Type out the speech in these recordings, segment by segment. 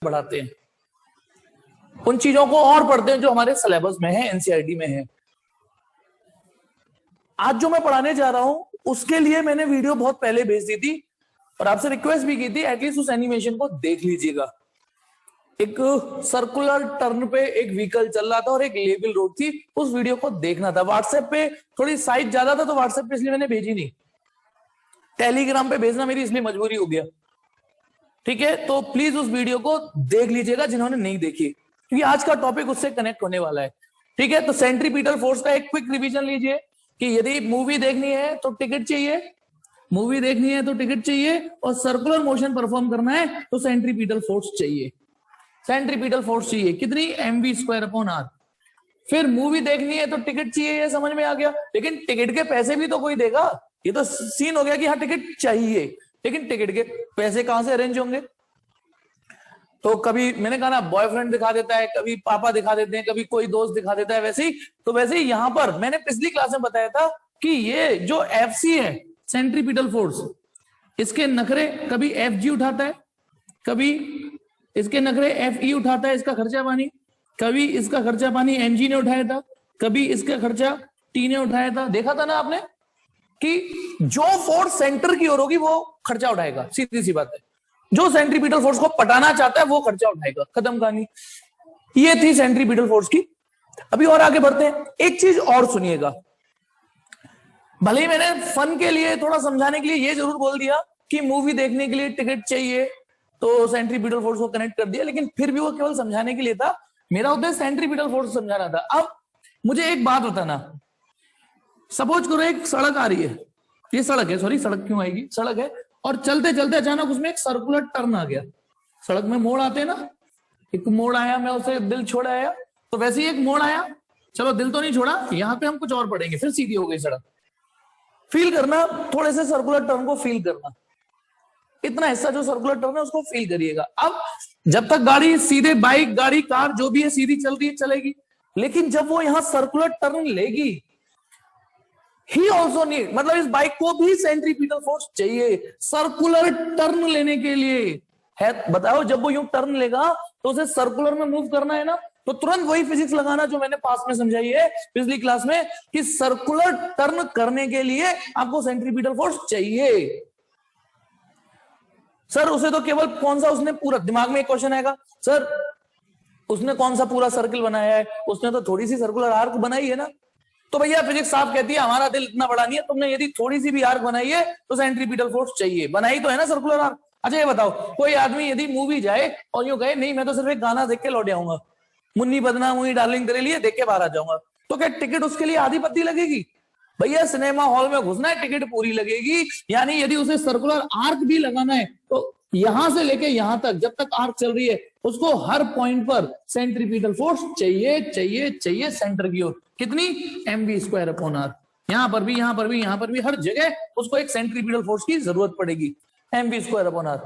बढ़ाते हैं, उन चीजों को और पढ़ते हैं जो हमारे सिलेबस में है, एनसीईआरटी में है। आज जो मैं पढ़ाने जा रहा हूं उसके लिए मैंने वीडियो बहुत पहले भेज दी थी और आपसे रिक्वेस्ट भी की थी एटलीस्ट उस एनिमेशन को देख लीजिएगा। एक सर्कुलर टर्न पे एक व्हीकल चल रहा था और एक लेबल रोड थी, उस वीडियो को देखना था। व्हाट्सएप पे थोड़ी साइज ज्यादा था तो व्हाट्सएप पे इसलिए मैंने भेजी नहीं, टेलीग्राम पे भेजना मेरी इसलिए मजबूरी हो गया। ठीक है, तो प्लीज उस वीडियो को देख लीजिएगा जिन्होंने नहीं देखी, क्योंकि आज का टॉपिक उससे कनेक्ट होने वाला है। ठीक है, तो सेंट्रीपिटल फोर्स का एक क्विक रिवीजन लीजिए कि यदि मूवी देखनी है तो टिकट चाहिए, मूवी देखनी है तो टिकट चाहिए, और सर्कुलर मोशन परफॉर्म करना है तो सेंट्रीपिटल फोर्स चाहिए। सेंट्रीपिटल फोर्स चाहिए कितनी? mv²/r। फिर मूवी देखनी है तो टिकट चाहिए, ये समझ में आ गया। लेकिन टिकट के पैसे भी तो कोई देगा। ये तो सीन हो गया कि हाँ टिकट चाहिए, लेकिन टिकट के पैसे कहां से अरेंज होंगे? तो कभी मैंने कहा ना बॉयफ्रेंड दिखा देता है, कभी पापा दिखा देते हैं, कभी कोई दोस्त दिखा देता है। वैसे ही यहां पर मैंने पिछली क्लास में बताया था कि ये जो एफसी है सेंट्रीपिटल फोर्स, इसके नखरे कभी एफजी उठाता है, कभी इसके नखरे एफई उठाता है, इसका खर्चा पानी। कभी इसका खर्चा पानी एमजी ने उठाया था, कभी इसका खर्चा टी ने उठाया था। देखा था ना आपने कि जो फोर्स सेंटर की ओर होगी वो खर्चा उठाएगा, सीधी सी बात है। जो सेंट्रीपिटल फोर्स को पटाना चाहता है वो खर्चा उठाएगा, खत्म कहानी। ये थी सेंट्रीपिटल फोर्स की। अभी और आगे बढ़ते हैं, एक चीज और सुनिएगा। भले ही मैंने फन के लिए थोड़ा समझाने के लिए ये जरूर बोल दिया कि मूवी देखने के लिए टिकट चाहिए तो सेंट्रीपिटल फोर्स को कनेक्ट कर दिया, लेकिन फिर भी वो केवल समझाने के लिए था। मेरा उद्देश्य सेंट्रीपिटल फोर्स समझाना था। अब मुझे एक बात बताना, सपोज करो एक सड़क आ रही है, ये सड़क है, सॉरी सड़क क्यों आएगी, सड़क है, और चलते चलते अचानक उसमें एक सर्कुलर टर्न आ गया। सड़क में मोड़ आते हैं ना, एक मोड़ आया, मैं उसे दिल छोड़ आया, तो वैसे ही एक मोड़ आया, चलो दिल तो नहीं छोड़ा, यहां पे हम कुछ और पढ़ेंगे, फिर सीधी हो गई सड़क। फील करना, थोड़े से सर्कुलर टर्न को फील करना, इतना हिस्सा जो सर्कुलर टर्न है उसको फील करिएगा। अब जब तक गाड़ी सीधे, बाइक गाड़ी कार जो भी है सीधी चल रही है चलेगी, लेकिन जब वो यहां सर्कुलर टर्न लेगी, ही ऑल्सो नीड, मतलब इस बाइक को भी सेंट्रीपिटल फोर्स चाहिए सर्कुलर टर्न लेने के लिए है। बताओ, जब वो यूं टर्न लेगा तो उसे सर्कुलर में मूव करना है ना, तो तुरंत वही फिजिक्स लगाना जो मैंने पास में समझाई है पिछली क्लास में, कि सर्कुलर टर्न करने के लिए आपको सेंट्रीपिटल फोर्स चाहिए। सर उसे तो केवल कौन सा, उसने पूरा, दिमाग में एक क्वेश्चन आएगा, सर उसने कौन सा पूरा सर्कल बनाया है, उसने तो थोड़ी सी सर्कुलर आर्क बनाई है ना। तो भैया फिजिक्स साफ कहती है हमारा दिल इतना बड़ा नहीं है, तुमने यदि थोड़ी सी भी आर्क बनाई है तो सेंट्रीपिटल फोर्स चाहिए। बनाई तो है ना सर्कुलर आर्क। अच्छा ये बताओ, कोई आदमी यदि मूवी जाए और यूं कहे नहीं मैं तो सिर्फ एक गाना देख के लौट आऊंगा, मुन्नी बदना मुन्नी डार्लिंग तेरे लिए देख के बाहर आ जाऊंगा, तो क्या टिकट उसके लिए आधी पत्ती लगेगी? भैया सिनेमा हॉल में घुसना है, टिकट पूरी लगेगी। यानी यदि उसे सर्कुलर आर्क भी लगाना है तो यहां से लेके यहां तक, जब तक आर्क चल रही है, उसको हर पॉइंट पर सेंट्रीपिटल फोर्स चाहिए चाहिए चाहिए सेंटर की ओर। कितनी? mv²/r। यहां पर भी, यहां पर भी, यहां पर भी, हर जगह उसको एक सेंट्रीपिटल फोर्स की जरूरत पड़ेगी, mv²/r।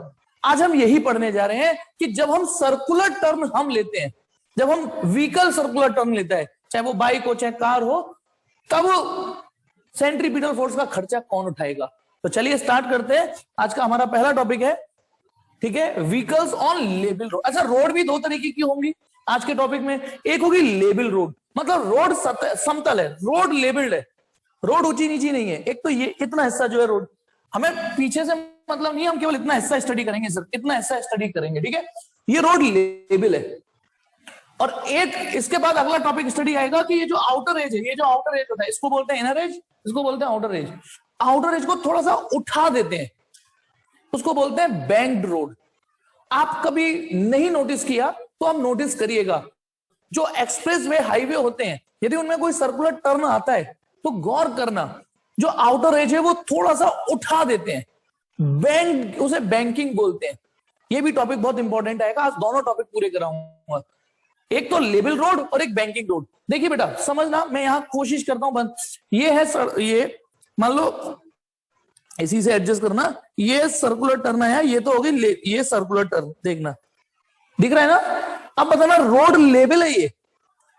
आज हम यही पढ़ने जा रहे हैं कि जब हम सर्कुलर टर्न हम लेते हैं, जब हम व्हीकल सर्कुलर टर्न लेता है, चाहे वो बाइक हो चाहे कार हो, तब सेंट्रीपिटल फोर्स का खर्चा कौन उठाएगा। तो चलिए स्टार्ट करते हैं। आज का हमारा पहला टॉपिक है, ठीक है, व्हीकल्स ऑन लेबल रोड। अच्छा, रोड भी दो तरीके की होंगी आज के टॉपिक में। एक होगी लेबल रोड, मतलब रोड समतल है, रोड लेबल्ड है, रोड ऊंची नीची नहीं है। एक तो ये इतना हिस्सा जो है रोड, हमें पीछे से मतलब नहीं, हम केवल इतना हिस्सा स्टडी करेंगे, सर इतना हिस्सा स्टडी करेंगे, ठीक है, ये रोड लेबल है। और एक इसके बाद अगला टॉपिक स्टडी आएगा कि ये जो आउटर एज है, ये जो आउटर एज होता है, इसको बोलते हैं इनर एज, इसको बोलते हैं आउटर एज। आउटर एज को थोड़ा सा उठा देते हैं, उसको बोलते हैं बैंक्ड रोड। आप कभी नहीं नोटिस किया तो आप नोटिस करिएगा, जो एक्सप्रेसवे हाईवे होते हैं, यदि उनमें कोई सर्कुलर टर्न आता है तो गौर करना, जो आउटर एज है वो थोड़ा सा उठा देते हैं, बैंक, उसे बैंकिंग बोलते हैं। ये भी टॉपिक बहुत इंपॉर्टेंट आएगा, आज दोनों टॉपिक पूरे कराऊंगा, एक तो लेबल रोड और एक बैंकिंग रोड। देखिए बेटा समझना, मैं यहां कोशिश करता हूं बंद, ये है सर, ये मान लो इसी से एडजस्ट करना, ये सर्कुलर टर्न है, ये तो होगी ये सर्कुलर टर्न, देखना दिख रहा है ना। अब बताना, रोड लेबल है, ये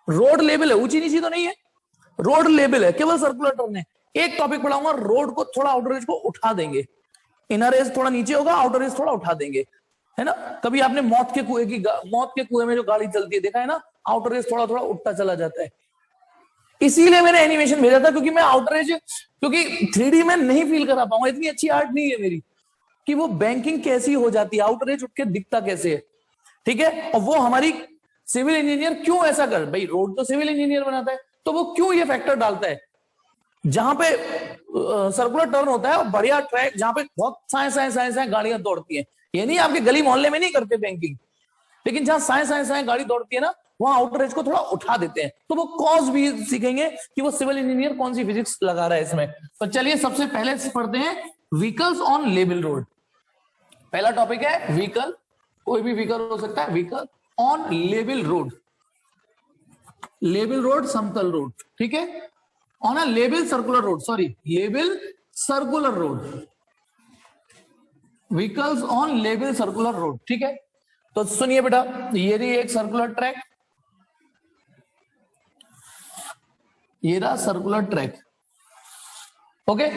रोड लेबल है, ऊंची नीची तो नहीं है, रोड लेबल है, केवल सर्कुलर टर्न है। एक टॉपिक पढ़ाऊंगा, रोड को थोड़ा आउटर एज को उठा देंगे, इनर एज थोड़ा नीचे होगा, आउटर एज थोड़ा उठा देंगे। है ना। कभी आपने मौत के कुएं में जो गाड़ी चलती है देखा है ना, आउटर रेस थोड़ा थोड़ा उठता चला जाता है। इसीलिए मैंने एनिमेशन भेजा था, क्योंकि मैं आउटर रेस, क्योंकि 3D में नहीं फील करा पाऊंगा, इतनी अच्छी आर्ट नहीं है मेरी कि वो बैंकिंग कैसी हो जाती है, आउटर एज उठ के दिखता कैसे है। ठीक है, और वो हमारी सिविल इंजीनियर क्यों ऐसा कर, भाई रोड तो सिविल इंजीनियर बनाता है, तो वो क्यों ये फैक्टर डालता है, जहां पे सर्कुलर टर्न होता है और बढ़िया ट्रैक, जहां पे बहुत साए साए साए साए गाड़ियां दौड़ती हैं। ये नहीं आपके गली मोहल्ले में नहीं करते बैंकिंग, लेकिन जहां साए साए साए गाड़ी दौड़ती है ना, वहां आउटर एज को थोड़ा उठा देते हैं। तो वो कॉज भी सीखेंगे कि वो सिविल इंजीनियर कौन सी फिजिक्स लगा रहा है इसमें। तो चलिए सबसे पहले पढ़ते हैं व्हीकल्स ऑन लेवल रोड। पहला टॉपिक है व्हीकल, कोई भी व्हीकल हो सकता है, vehicle on level road. Level road समतल रोड, ठीक है, on a level circular road, sorry level circular road, vehicles on level circular road. ठीक है, तो सुनिए बेटा, ये रही एक सर्कुलर ट्रैक, ये रहा सर्कुलर ट्रैक, ओके।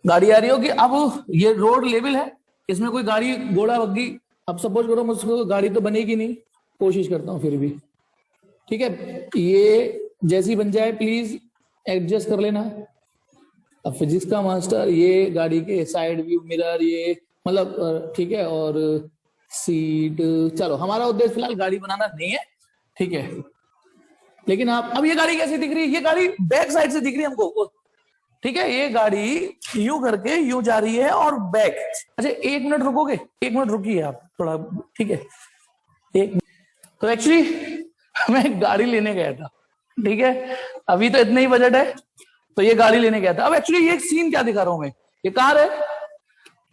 गाड़ी आ रही होगी, अब ये रोड लेवल है, इसमें कोई गाड़ी घोड़ा बग्गी, अब सपोज करो मुझको गाड़ी तो बनेगी नहीं, कोशिश करता हूं फिर भी, ठीक है, ये जैसी बन जाए प्लीज एडजस्ट कर लेना। अब फिजिक्स का मास्टर, ये गाड़ी के साइड व्यू मिरर, ये मतलब ठीक है, और सीट, चलो हमारा उद्देश्य फिलहाल गाड़ी बनाना नहीं है, ठीक है। लेकिन आप, अब ये गाड़ी कैसी दिख रही है, ये गाड़ी बैक साइड से दिख रही है हमको, ठीक है, ये गाड़ी यूं करके यूं जा रही है और बैक। अच्छा 1 मिनट रुकोगे, 1 मिनट रुकिए आप थोड़ा, ठीक है। एक, तो एक्चुअली मैं गाड़ी लेने गया था, ठीक है, अभी तो इतना ही बजट है, तो ये गाड़ी लेने गया था। अब एक्चुअली ये सीन क्या दिखा रहा हूं मैं, ये कार है,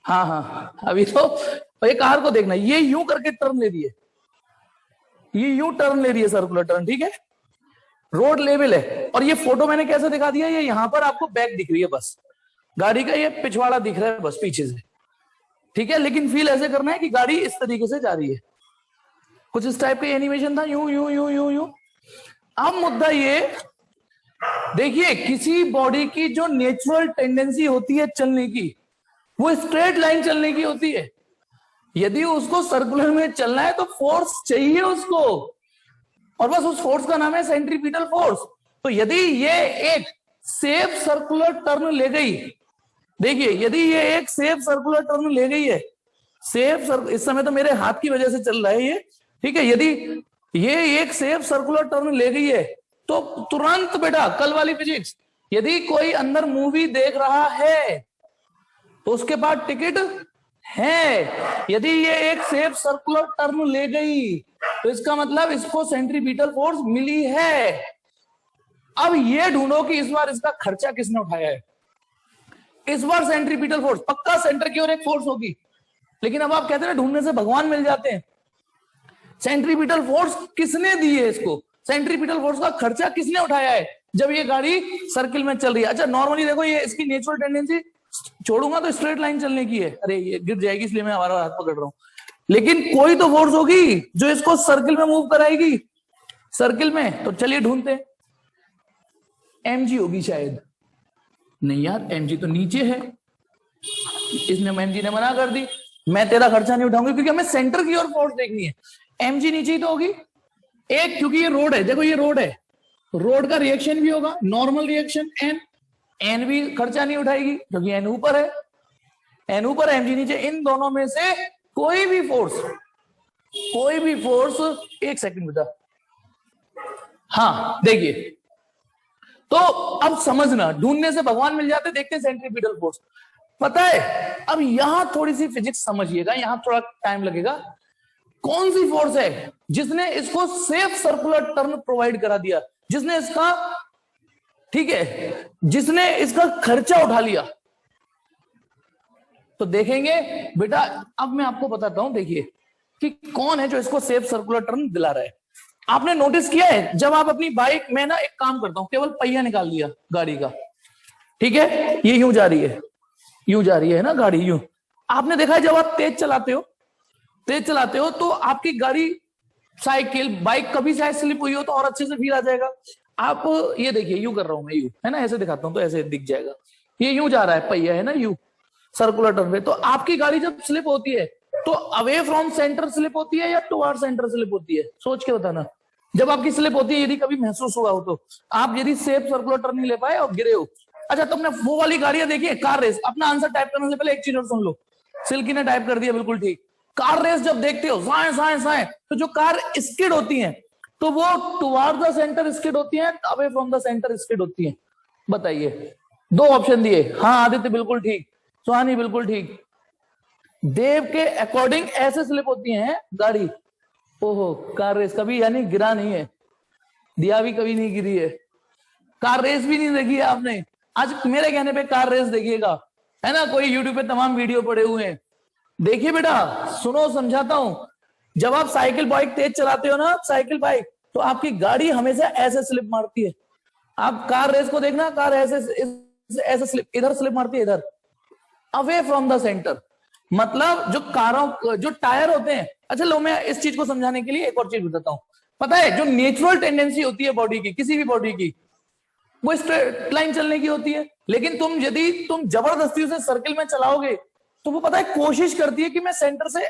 हाँ हाँ, अभी तो ये कार को देखना, ये यूं करके टर्न ले रही है, ये यूं टर्न ले रही है सर्कुलर टर्न, ठीक है, रोड लेवल है। और ये फोटो मैंने कैसे दिखा दिया, ये यहां पर आपको बैक दिख रही है, बस गाड़ी का ये पिछवाड़ा दिख रहा है बस पीछे से, ठीक है। लेकिन फील ऐसे करना है कि गाड़ी इस तरीके से जा रही है, कुछ इस टाइप का एनिमेशन था, यूं यूं यूं यूं यूं। अब मुद्दा ये देखिए, किसी बॉडी की जो नेचुरल टेंडेंसी होती है चलने की, वो स्ट्रेट लाइन चलने की होती है। यदि उसको सर्कुलर में चलना है तो फोर्स चाहिए उसको, और बस उस फोर्स का नाम है सेंट्रीपिटल फोर्स। तो यदि ये एक सेफ सर्कुलर टर्न ले गई, देखिए यदि ये एक सेफ सर्कुलर टर्न ले गई है, इस समय तो मेरे हाथ की वजह से चल रहा है ये, ठीक है, यदि ये एक सेफ सर्कुलर टर्न ले गई है, तो तुरंत बेटा कल वाली फिजिक्स, यदि कोई अंदर मूवी देख रहा है तो उसके बाद टिकट है। यदि ये एक सेफ सर्कुलर टर्न ले गई तो इसका मतलब इसको सेंट्रीपिटल फोर्स मिली है। अब ये ढूंढो कि इस बार इसका खर्चा किसने उठाया है। इस बार सेंट्रीपिटल फोर्स पक्का सेंटर की ओर एक फोर्स होगी, लेकिन अब आप कहते हैं ढूंढने से भगवान मिल जाते हैं। सेंट्रीपिटल फोर्स किसने दी है इसको, सेंट्रीपिटल फोर्स का खर्चा किसने उठाया है जब ये गाड़ी सर्किल में चल रही है। अच्छा नॉर्मली देखो, ये इसकी नेचुरल टेंडेंसी छोड़ूंगा तो स्ट्रेट लाइन चलने की है, अरे ये गिर जाएगी इसलिए मैं हमारा हाथ पकड़ रहा हूं, लेकिन कोई तो फोर्स होगी जो इसको सर्किल में मूव कराएगी, सर्किल में। तो चलिए ढूंढते हैं, mg होगी शायद, नहीं यार mg तो नीचे है, इसने mg ने मना कर दी, मैं तेरा खर्चा नहीं उठाऊंगी क्योंकि हमें सेंटर की ओर फोर्स देखनी है। mg नीचे ही तो होगी एक, क्योंकि ये रोड है, देखो ये रोड है, रोड का रिएक्शन भी होगा नॉर्मल रिएक्शन n भी खर्चा नहीं उठाएगी क्योंकि n ऊपर है, n ऊपर mg नीचे, इन दोनों में से कोई भी फोर्स, एक सेकंड बेटा, हाँ देखिए, तो अब समझना, ढूंढने से भगवान मिल जाते, देखते हैं सेंट्रीपिटल फोर्स, पता है। अब यहां थोड़ी सी फिजिक्स समझिएगा, यहां थोड़ा टाइम लगेगा। कौन सी फोर्स है जिसने इसको सेफ सर्कुलर टर्न प्रोवाइड करा दिया, जिसने इसका, ठीक है, जिसने इसका खर्चा उठा लिया। तो देखेंगे बेटा, अब मैं आपको बताता हूं, देखिए कि कौन है जो इसको सेफ सर्कुलर टर्न दिला रहा है। आपने नोटिस किया है, जब आप अपनी बाइक में ना, एक काम करता हूं, केवल पहिया निकाल लिया गाड़ी का, ठीक है, ये यूं जा रही है, यूं जा रही है ना गाड़ी, यूं। आपने देखा है जब आप तेज चलाते हो तो आपकी गाड़ी, साइकिल, बाइक कभी शायद स्लिप हुई हो तो और अच्छे से फील आ जाएगा। आप ये देखिए, यूं कर रहा हूं मैं, यूं है ना, ऐसे दिखाता हूं तो ऐसे दिख जाएगा, ये यूं जा रहा है पहिया, है ना, यूं सर्कुलर टर्न पे। तो आपकी गाड़ी जब स्लिप होती है तो अवे फ्रॉम सेंटर स्लिप होती है या टुवर्ड सेंटर स्लिप होती है, सोच के बताना। जब आपकी स्लिप होती है, यदि कभी महसूस हुआ हो तो, आप यदि सेफ सर्कुलर टर्न नहीं ले पाए और गिरे हो। अच्छा, तुमने वो वाली गाड़ियां देखी है, कार रेस? अपना आंसर टाइप करने से पहले एक चीज और सुन लो। सिल्की ने टाइप कर दिया, बिल्कुल ठीक। कार रेस जब देखते हो साए साए साए, तो जो कार स्किड होती है तो वो टुवर्ड द सेंटर स्किड होती है, away from the centre skid होती है। बताइए, दो ऑप्शन दिए। हाँ आदित्य बिल्कुल ठीक, सुहानी बिल्कुल ठीक। देव के अकॉर्डिंग ऐसे स्लिप होती है गाड़ी। ओहो, कार रेस कभी यानी गिरा नहीं है, दिया भी कभी नहीं गिरी है, कार रेस भी नहीं देखी है आपने। आज मेरे कहने पे कार रेस देखिएगा, है ना, कोई यूट्यूब पे तमाम वीडियो पड़े हुए हैं। देखिए बेटा, सुनो समझाता हूं। जब आप साइकिल बाइक तेज चलाते हो ना, साइकिल बाइक, तो आपकी गाड़ी हमेशा ऐसे स्लिप मारती है। आप कार रेस को देखना, कार ऐसे ऐसे स्लिप, इधर स्लिप मारती है, इधर अवे फ्रॉम द सेंटर। मतलब जो कारों, जो टायर होते हैं। अच्छा लो, मैं इस चीज को समझाने के लिए एक और चीज बताता हूं। पता है, जो नेचुरल टेंडेंसी होती है बॉडी की, किसी भी बॉडी की, वो स्ट्रेट लाइन चलने की होती है। लेकिन यदि तुम जबरदस्ती उसे सर्किल में चलाओगे, तो वो पता है कोशिश करती है कि मैं सेंटर से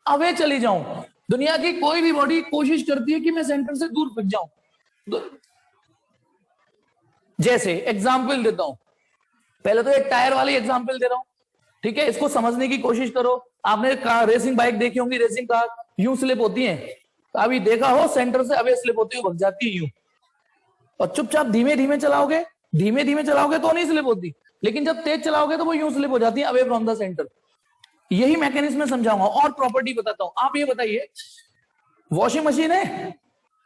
अवे चली जाऊं। दुनिया की कोई भी बॉडी कोशिश करती है कि मैं सेंटर से दूर भाग जाऊं। जैसे एग्जाम्पल देता हूं, पहले तो एक टायर वाली एग्जाम्पल दे रहा हूं, ठीक है, इसको समझने की कोशिश करो। आपने रेसिंग बाइक देखी होंगी, रेसिंग कार यूं स्लिप होती है, अभी देखा हो सेंटर से अवे स्लिप होती है, भाग जाती है यूं। और चुपचाप धीमे धीमे चलाओगे, धीमे धीमे चलाओगे तो नहीं स्लिप होती, लेकिन जब तेज चलाओगे तो वो यूं स्लिप हो जाती है, अवे फ्रॉम द सेंटर। यही मैकेनिज्म में समझाऊंगा और प्रॉपर्टी बताता हूं। आप ये बताइए, वॉशिंग मशीन है,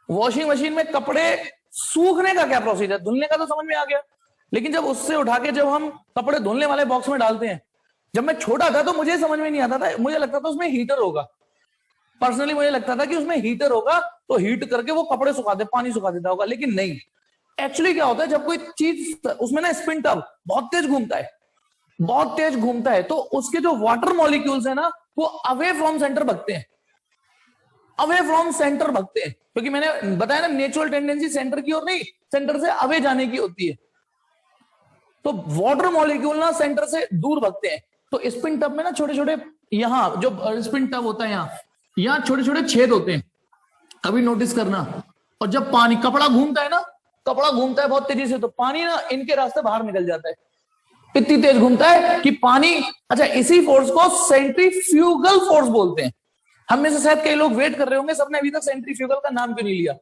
वॉशिंग मशीन में कपड़े सूखने का क्या प्रोसीजर? धुलने का तो समझ में आ गया, लेकिन जब उससे उठा के जब हम कपड़े धुलने वाले बॉक्स में डालते हैं, जब मैं छोटा था तो मुझे समझ में नहीं आता था, मुझे लगता था उसमें हीटर होगा। पर्सनली मुझे लगता था कि उसमें हीटर होगा, तो हीट करके वो कपड़े सुखा दे, पानी सुखा देता होगा, लेकिन नहीं। एक्चुअली क्या होता है, जब कोई चीज उसमें ना स्पिन टब बहुत तेज घूमता है, बहुत तेज घूमता है, तो उसके जो वाटर मॉलिक्यूल्स है ना, वो अवे फ्रॉम सेंटर भगते हैं, अवे फ्रॉम सेंटर भगते हैं। क्योंकि मैंने बताया ना, नेचुरल टेंडेंसी सेंटर की ओर नहीं, सेंटर से अवे जाने की होती है। तो वाटर मॉलिक्यूल ना सेंटर से दूर भगते हैं। तो स्पिन टब में ना छोटे छोटे, यहां जो स्पिन टब होता है, यहाँ छोटे छोटे छेद होते हैं, अभी नोटिस करना। और जब पानी, कपड़ा घूमता है ना, कपड़ा घूमता है बहुत तेजी से, तो पानी ना इनके रास्ते बाहर निकल जाता है, इतनी तेज घूमता है कि पानी। अच्छा, इसी फोर्स को सेंट्रीफ्यूगल फोर्स बोलते हैं। हम में से शायद कई लोग वेट कर रहे होंगे, सबने अभी तक सेंट्रीफ्यूगल का नाम क्यों नहीं लिया?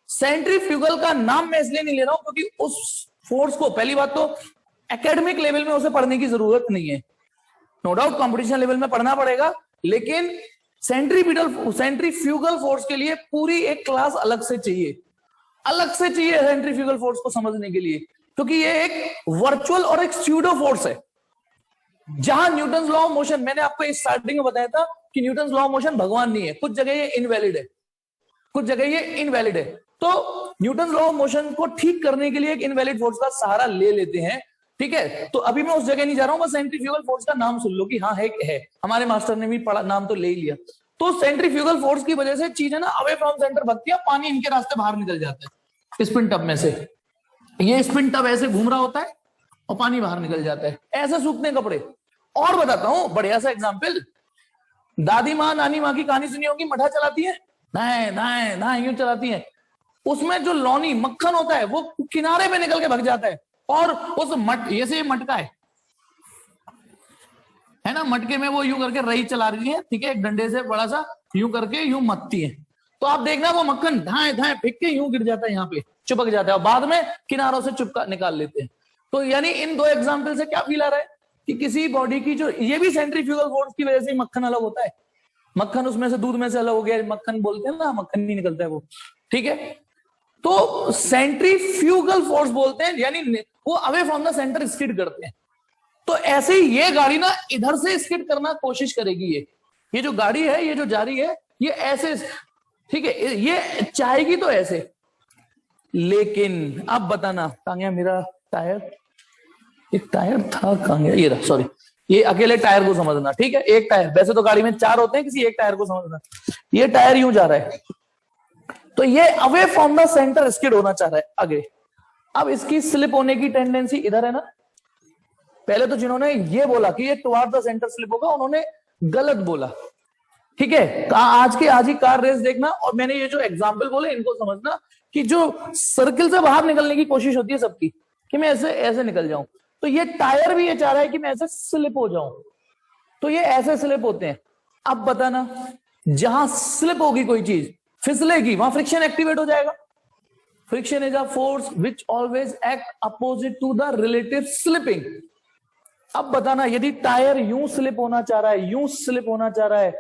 सेंट्रीफ्यूगल का नाम मैं इसलिए नहीं ले रहा हूं क्योंकि उस फोर्स को, पहली बात तो एकेडमिक लेवल में उसे पढ़ने की जरूरत नहीं है, नो डाउट कंपटीशन लेवल में पढ़ना पड़ेगा, लेकिन सेंट्रीफ्यूगल फोर्स के लिए पूरी एक क्लास अलग से चाहिए, अलग से चाहिए सेंट्रीफ्यूगल फोर्स को समझने के लिए, क्योंकि ये एक वर्चुअल और एक स्यूडो फोर्स है। जहां न्यूटन लॉ ऑफ मोशन, मैंने आपको इस स्टार्टिंग में बताया था कि न्यूटन लॉ ऑफ मोशन भगवान नहीं है, कुछ जगह ये इनवैलिड है, कुछ जगह ये इनवैलिड है। तो न्यूटन लॉ ऑफ मोशन को ठीक करने के लिए एक इनवैलिड फोर्स का सहारा ले लेते हैं, ठीक है। तो अभी मैं उस जगह नहीं जा रहा हूं, बस सेंट्रीफ्यूगल फोर्स का नाम सुन लो कि हाँ है, हमारे मास्टर ने भी पढ़ा, नाम तो ले ही लिया। तो सेंट्रीफ्यूगल फोर्स की वजह से चीज है ना अवे फ्रॉम सेंटर भगती है, पानी इनके रास्ते बाहर निकल जाता है स्पिन टब में से। ये स्पिन टब ऐसे घूम रहा होता है और पानी बाहर निकल जाता है, ऐसे सूखते हैं कपड़े। और बताता हूं बढ़िया सा एग्जाम्पल, दादी माँ नानी माँ की कहानी सुनी होगी, मठा चलाती है, नाए नाए नाए यूं चलाती है, उसमें जो लौनी मक्खन होता है वो किनारे पे निकल के भग जाता है, और उस जैसे ये मटका है ना, मटके में वो यूं करके रही चला रही है, ठीक है, एक डंडे से बड़ा सा यूं करके यूं मत्ती है, तो आप देखना वो मक्खन धाए धाए फेंक के यूं गिर जाता है, यहाँ पे चिपक जाता है, और बाद में किनारों से चुपका निकाल लेते हैं। तो यानी इन दो एग्जाम्पल से क्या फील आ रहा है कि किसी बॉडी की जो, ये भी सेंट्रीफ्यूगल फोर्स की वजह से मक्खन अलग होता है, मक्खन उसमें से दूध में से अलग हो गया, मक्खन बोलते हैं ना, मक्खन नहीं निकलता है वो, ठीक है। तो सेंट्रीफ्यूगल फोर्स बोलते हैं, यानी वो away from the centre skid करते हैं। तो ऐसे ही ये गाड़ी ना इधर से स्किड करना कोशिश करेगी, ये जो गाड़ी है, ये जो जा रही है, ये ऐसे, ठीक है, ये चाहेगी तो ऐसे। लेकिन अब बताना, कहां गया मेरा टायर, एक टायर था कहां गया, ये रहा, सॉरी, ये अकेले टायर को समझना, ठीक है, एक टायर, वैसे तो गाड़ी में 4 होते हैं, किसी एक टायर को समझना। ये टायर यूं जा रहा है, तो ये away from the centre skid होना चाह रहा है आगे। अब इसकी स्लिप होने की टेंडेंसी इधर है ना। पहले तो जिन्होंने ये बोला कि ये टुवर्ड द सेंटर स्लिप होगा, उन्होंने गलत बोला। ठीक है, आज ही कार रेस देखना, और मैंने ये जो एग्जाम्पल बोले इनको समझना कि जो सर्किल से बाहर निकलने की कोशिश होती है सबकी कि मैं ऐसे ऐसे निकल जाऊं, तो ये टायर भी ये चाह रहा है कि मैं ऐसे स्लिप हो जाऊं, तो ये ऐसे स्लिप होते हैं। अब बताना, जहां स्लिप होगी कोई चीज, फिसलेगी, वहां फ्रिक्शन एक्टिवेट हो जाएगा। Friction is a force which always act opposite to the relative slipping. अब बताना, यदि टायर यूं स्लिप होना चाह रहा है, यूं स्लिप होना चाह रहा है,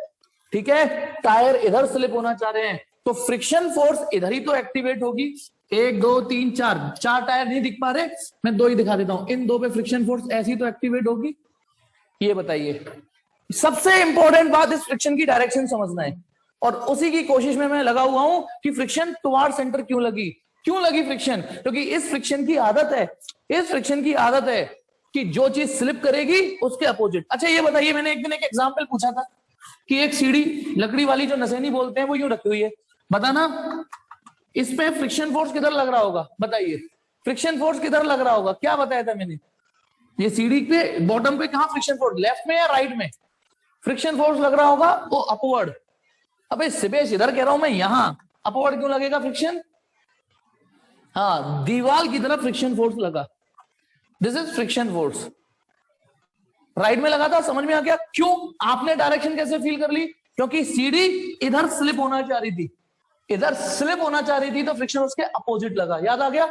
ठीक है, टायर इधर स्लिप होना चाह रहे हैं, तो फ्रिक्शन फोर्स इधर ही तो एक्टिवेट होगी। 1 2 3 4 टायर नहीं दिख पा रहे, मैं 2 ही दिखा देता हूं, इन 2 पे फ्रिक्शन फोर्स ऐसी तो एक्टिवेट होगी। ये बताइए, सबसे इंपॉर्टेंट बात इस फ्रिक्शन की डायरेक्शन समझना है, और उसी की कोशिश में मैं लगा हुआ हूं कि फ्रिक्शन टुवार्ड सेंटर क्यों लगी फ्रिक्शन, क्योंकि इस फ्रिक्शन की आदत है कि जो चीज स्लिप करेगी उसके अपोजिट। अच्छा ये बताइए, मैंने एक दिन एक एग्जांपल पूछा था कि एक सीढ़ी लकड़ी वाली जो नसेनी बोलते हैं वो यूं रखी हुई है, बताना इस पे फ्रिक्शन फोर्स किधर लग रहा होगा, बताइए फ्रिक्शन फोर्स किधर लग रहा होगा, क्या बताया था मैंने, ये सीढ़ी पे बॉटम पे कहां फ्रिक्शन फोर्स, लेफ्ट में या राइट में फ्रिक्शन फोर्स लग रहा होगा, वो अपवर्ड। अबे सिबेश इधर कह रहा हूं मैं, यहां अपवर्ड क्यों लगेगा फ्रिक्शन, हाँ दीवार की तरफ फ्रिक्शन फोर्स लगा, this is friction force. Right में लगा था, समझ में आ गया क्यों, आपने डायरेक्शन कैसे फील कर ली, क्योंकि सीढ़ी इधर स्लिप होना चाह रही थी, तो फ्रिक्शन उसके अपोजिट लगा, याद आ गया।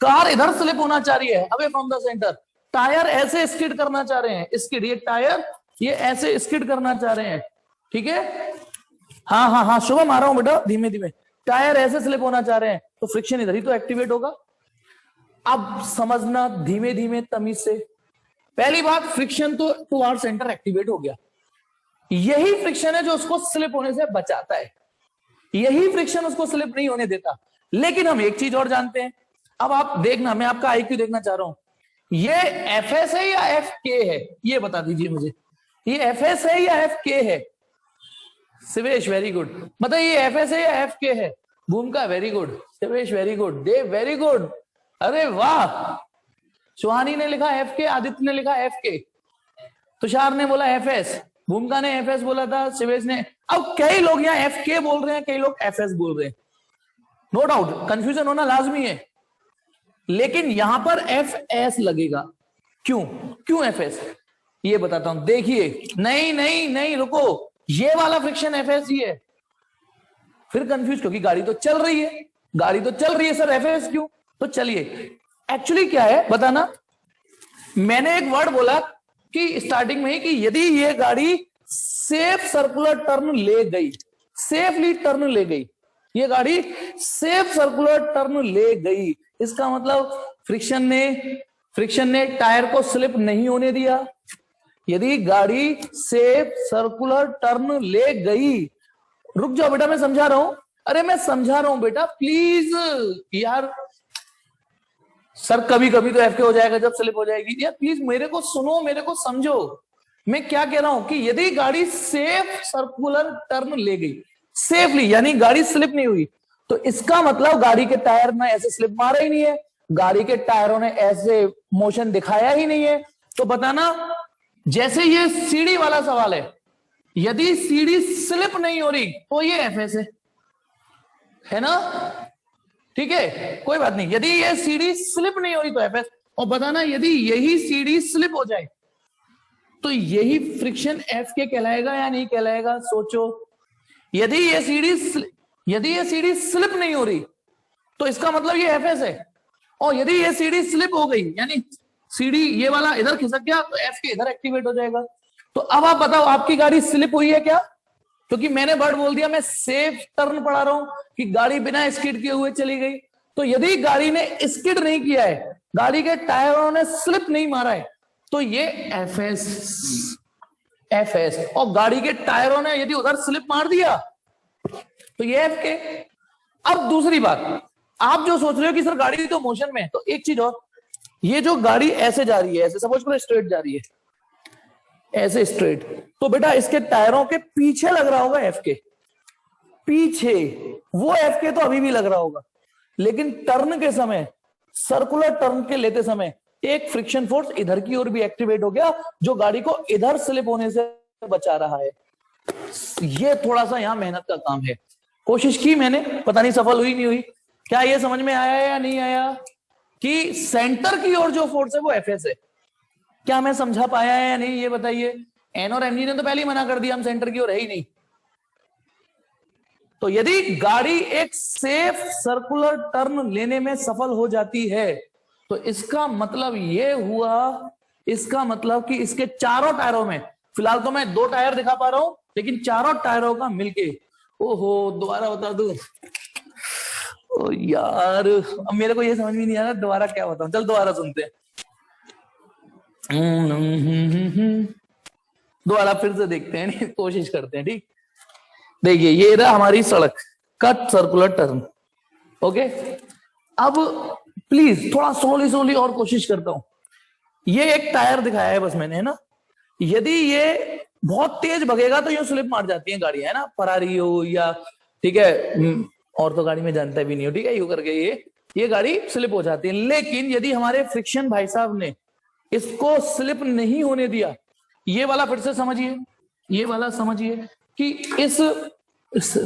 कार इधर स्लिप होना चाह रही है away from the centre, tyre ऐसे स्किड करना चाह रहे हैं, स्किड, ये टायर ये ऐसे स्किड करना चाह रहे हैं, ठीक है, हाँ शुभम आ रहा हूं बेटा, धीमे धीमे, टायर ऐसे स्लिप होना चाह रहे हैं, तो फ्रिक्शन इधर ही तो एक्टिवेट होगा। अब समझना धीमे धीमे तमीज से, पहली बात, फ्रिक्शन तो टुवार्ड सेंटर एक्टिवेट हो गया, यही फ्रिक्शन है जो उसको स्लिप होने से बचाता है, यही फ्रिक्शन उसको स्लिप नहीं होने देता। लेकिन हम एक चीज और जानते हैं, अब आप देखना, मैं आपका आईक्यू देखना चाह रहा हूं, ये एफएस है या एफ के है, ये बता दीजिए मुझे, ये एफएस है या एफ के है, शिवेश वेरी गुड, बताइए ये एफएस है या एफ के है, Bhumika very good, Shivesh very good, Dev very good, अरे वाह, सुहानी ने लिखा एफ के, आदित्य ने लिखा एफ के, तुषार ने बोला एफएस, भूमिका ने एफएस बोला था, शिवेश ने, अब कई लोग यहाँ एफ के बोल रहे हैं, कई लोग एफएस बोल रहे हैं, नो डाउट कंफ्यूजन होना लाजमी है, लेकिन यहां पर एफ एस लगेगा, क्यों एफ एस, ये बताता हूं, देखिए, नहीं रुको, ये वाला फ्रिक्शन एफ एस ही है, फिर कंफ्यूज, क्योंकि गाड़ी तो चल रही है सर, एफ एस क्यों, तो चलिए एक्चुअली क्या है बताना, मैंने एक वर्ड बोला कि स्टार्टिंग में ही कि यदि ये गाड़ी सेफ सर्कुलर टर्न ले गई, सेफली टर्न ले गई, ये गाड़ी सेफ सर्कुलर टर्न ले गई, इसका मतलब फ्रिक्शन ने टायर को स्लिप नहीं होने दिया। यदि गाड़ी सेफ सर्कुलर टर्न ले गई, रुक जाओ बेटा मैं समझा रहा हूं, अरे मैं समझा रहा हूं बेटा प्लीज यार, सर कभी कभी तो एफ के हो जाएगा जब स्लिप हो जाएगी, यार प्लीज मेरे को सुनो, मेरे को समझो, मैं क्या कह रहा हूं कि यदि गाड़ी सेफ सर्कुलर टर्न ले गई, सेफली यानी गाड़ी स्लिप नहीं हुई, तो इसका मतलब गाड़ी के टायर ने ऐसे स्लिप मारा ही नहीं है, गाड़ी के टायरों ने ऐसे मोशन दिखाया ही नहीं है, तो बताना, जैसे ये सीढ़ी वाला सवाल है, यदि सीढ़ी स्लिप नहीं हो रही तो ये एफएस है ना, ठीक है कोई बात नहीं, यदि ये सीढ़ी स्लिप नहीं हो रही तो एफएस, और बताना यदि यही सीढ़ी स्लिप हो जाए तो यही फ्रिक्शन एफ के कहलाएगा या नहीं कहलाएगा, सोचो, यदि ये सीढ़ी स्लिप नहीं हो रही तो इसका मतलब ये एफएस है, और यदि ये सीढ़ी स्लिप हो गई यानी सीढ़ी ये वाला इधर खिसक गया तो एफ के इधर एक्टिवेट हो जाएगा। तो अब आप बताओ आपकी गाड़ी स्लिप हुई है क्या, क्योंकि मैंने वर्ड बोल दिया, मैं सेफ टर्न पढ़ा रहा हूं कि गाड़ी बिना स्किड किए हुए चली गई, तो यदि गाड़ी ने स्किड नहीं किया है, गाड़ी के टायरों ने स्लिप नहीं मारा है, तो ये एफएस, और गाड़ी के टायरों ने यदि उधर स्लिप मार दिया तो ये एफ के। अब दूसरी बात, आप जो सोच रहे हो कि सर गाड़ी तो मोशन में है, तो एक चीज और, ये जो गाड़ी ऐसे जा रही है, ऐसे सपोज करो स्ट्रेट जा रही है, ऐसे स्ट्रेट, तो बेटा इसके टायरों के पीछे लग रहा होगा एफ के, पीछे, वो एफ के तो अभी भी लग रहा होगा, लेकिन टर्न के समय, सर्कुलर टर्न के लेते समय एक फ्रिक्शन फोर्स इधर की ओर भी एक्टिवेट हो गया, जो गाड़ी को इधर स्लिप होने से बचा रहा है। ये थोड़ा सा यहाँ मेहनत का काम है। कोशिश की मैंने, पता नहीं सफल हुई नहीं हुई। क्या ये समझ में आया या नहीं आया कि सेंटर की ओर जो फोर्स है वो एफ एस है? क्या मैं समझा पाया है या नहीं, ये बताइए। एन और एमजी ने तो पहले ही मना कर दिया, हम सेंटर की ओर है ही नहीं। तो यदि गाड़ी एक सेफ सर्कुलर टर्न लेने में सफल हो जाती है तो इसका मतलब ये हुआ, इसका मतलब कि इसके चारों टायरों में, फिलहाल तो मैं 2 टायर दिखा पा रहा हूं, लेकिन चारों टायरों का मिलके, ओहो दोबारा बता दूं, ओ यार अब मेरे को ये समझ में नहीं आ रहा दोबारा क्या बताऊं। चल दोबारा सुनते हैं, दोबारा फिर से देखते हैं, कोशिश करते हैं। ठीक, देखिए ये रहा हमारी सड़क का सर्कुलर टर्न। ओके, अब प्लीज थोड़ा स्लोली स्लोली और कोशिश करता हूं। ये एक टायर दिखाया है बस मैंने, है ना। यदि ये बहुत तेज भगेगा तो ये स्लिप मार जाती है गाड़ियां, है ना, फरारी हो या, ठीक है, और तो गाड़ी में जानता भी नहीं हो, ठीक है, यू करके ये गाड़ी स्लिप हो जाती है। लेकिन यदि हमारे फ्रिक्शन भाई साहब ने इसको स्लिप नहीं होने दिया, ये वाला फिर से समझिए, ये वाला समझिए कि इस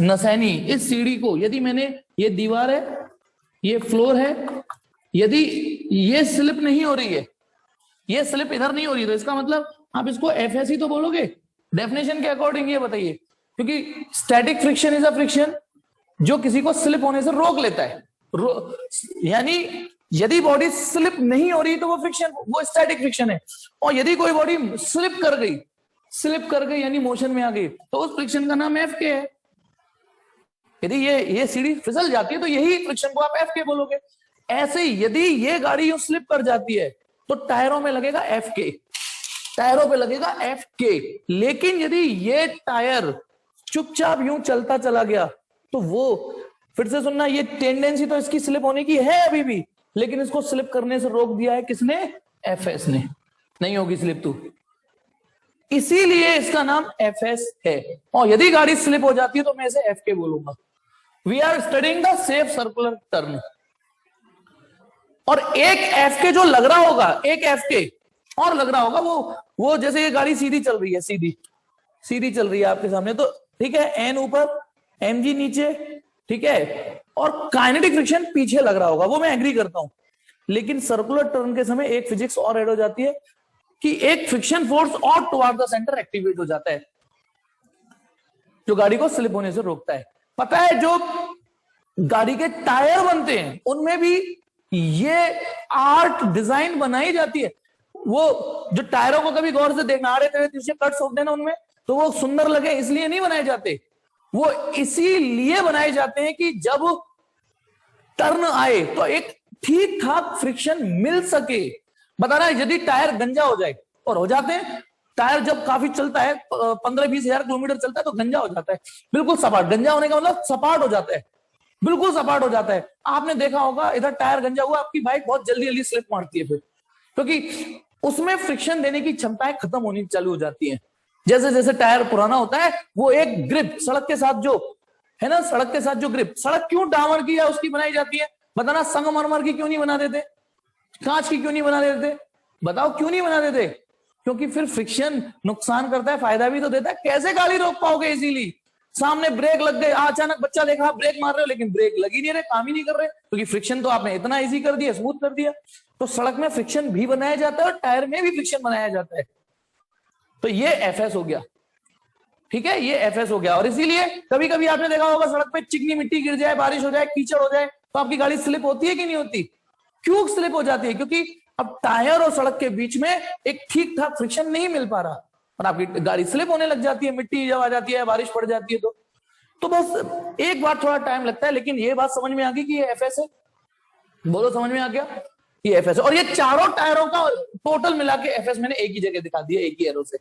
नसैनी, इस सीढ़ी को यदि मैंने, ये दीवार है, ये फ्लोर है, यदि ये स्लिप नहीं हो रही है, ये स्लिप इधर नहीं हो रही, तो इसका मतलब आप इसको एफएस ही तो बोलोगे डेफिनेशन के अकॉर्डिंग, ये बताइए। क्योंकि static friction is a friction जो किसी को स्लिप होने से रोक लेता है। यानी यदि बॉडी स्लिप नहीं हो रही तो वो फ्रिक्शन, वो स्टैटिक फ्रिक्शन है। और यदि कोई बॉडी स्लिप कर गई यानी मोशन में आ गई, तो उस फ्रिक्शन का नाम एफ के है। यदि ये सीढ़ी फिसल जाती है तो यही फ्रिक्शन को आप एफ के बोलोगे। ऐसे यदि ये गाड़ी यूं स्लिप कर जाती है तो टायरों में लगेगा एफ के, टायरों पे लगेगा एफ के। लेकिन यदि ये टायर चुपचाप यूं चलता चला गया तो वो, फिर से सुनना, ये टेंडेंसी तो इसकी स्लिप होने की है अभी भी, लेकिन इसको स्लिप करने से रोक दिया है किसने? एफएस ने। नहीं होगी स्लिप तू, इसीलिए इसका नाम एफएस है। और यदि गाड़ी स्लिप हो जाती है तो मैं इसे एफ के बोलूंगा। We are studying the safe circular turn. और एक एफ के जो लग रहा होगा, एक एफ के और लग रहा होगा, वो जैसे ये गाड़ी सीधी चल रही है, सीधी चल रही है आपके सामने, तो ठीक है, एन ऊपर एमजी नीचे, ठीक है, और काइनेटिक फ्रिक्शन पीछे लग रहा होगा, वो मैं एग्री करता हूं। लेकिन सर्कुलर टर्न के समय एक फिजिक्स और ऐड हो जाती है कि एक फ्रिक्शन फोर्स और टुवर्ड द सेंटर एक्टिवेट हो जाता है जो गाड़ी को स्लिप होने से रोकता है। पता है जो गाड़ी के टायर बनते हैं उनमें भी ये आर्ट डिजाइन बनाई जाती है। वो जो टायरों को कभी गौर से देखना, आड़े तेरे कट्स होते हैं ना उनमें, तो वो सुंदर लगे इसलिए नहीं बनाए जाते, वो इसीलिए बनाए जाते हैं कि जब टर्न आए तो एक ठीक ठाक फ्रिक्शन मिल सके। बता रहा है, यदि टायर गंजा हो जाए, और हो जाते हैं टायर जब काफी चलता है, 15-20 हजार किलोमीटर चलता है तो गंजा हो जाता है, बिल्कुल सपाट। गंजा होने का मतलब सपाट हो जाता है, बिल्कुल सपाट हो जाता है। आपने देखा होगा इधर टायर गंजा हुआ, आपकी बाइक बहुत जल्दी जल्दी स्लिप मारती है फिर, क्योंकि उसमें फ्रिक्शन देने की क्षमताएं खत्म होनी चालू हो जाती हैं। जैसे जैसे टायर पुराना होता है, वो एक ग्रिप सड़क के साथ जो है ना, सड़क के साथ जो ग्रिप, सड़क क्यों डामर की या उसकी बनाई जाती है? बताना, संगमरमर की क्यों नहीं बना देते, कांच की क्यों नहीं बना देते? बताओ क्यों नहीं बना देते? क्योंकि फिर फ्रिक्शन नुकसान करता है, फायदा भी तो देता है। कैसे गाड़ी रोक पाओगे इजीली? सामने ब्रेक लग गए, अचानक बच्चा देखा आप ब्रेक मार रहे हो, लेकिन ब्रेक लग ही नहीं रहे, काम ही नहीं कर रहे, क्योंकि फ्रिक्शन तो आपने इतना इजी कर दिया, स्मूथ कर दिया। तो सड़क में फ्रिक्शन भी बनाया जाता है और टायर में भी फ्रिक्शन बनाया जाता है। तो ये एफएस हो गया, ठीक है, ये एफएस हो गया। और इसीलिए कभी कभी आपने देखा होगा सड़क पे चिकनी मिट्टी गिर जाए, बारिश हो जाए, कीचड़ हो जाए, तो आपकी गाड़ी स्लिप होती है कि नहीं होती? क्यों स्लिप हो जाती है? क्योंकि अब टायर और सड़क के बीच में एक ठीक ठाक फ्रिक्शन नहीं मिल पा रहा और आपकी गाड़ी स्लिप होने लग जाती है, मिट्टी जब आ जाती है, बारिश पड़ जाती है। तो बस एक बार थोड़ा टाइम लगता है, लेकिन ये बात समझ में आ गई कि ये एफएस है। बोलो समझ में आ गया? ये एफएस है। और ये चारों टायरों का टोटल मिला के एफएस मैंने एक ही जगह दिखा दिया, एक ही एरो से।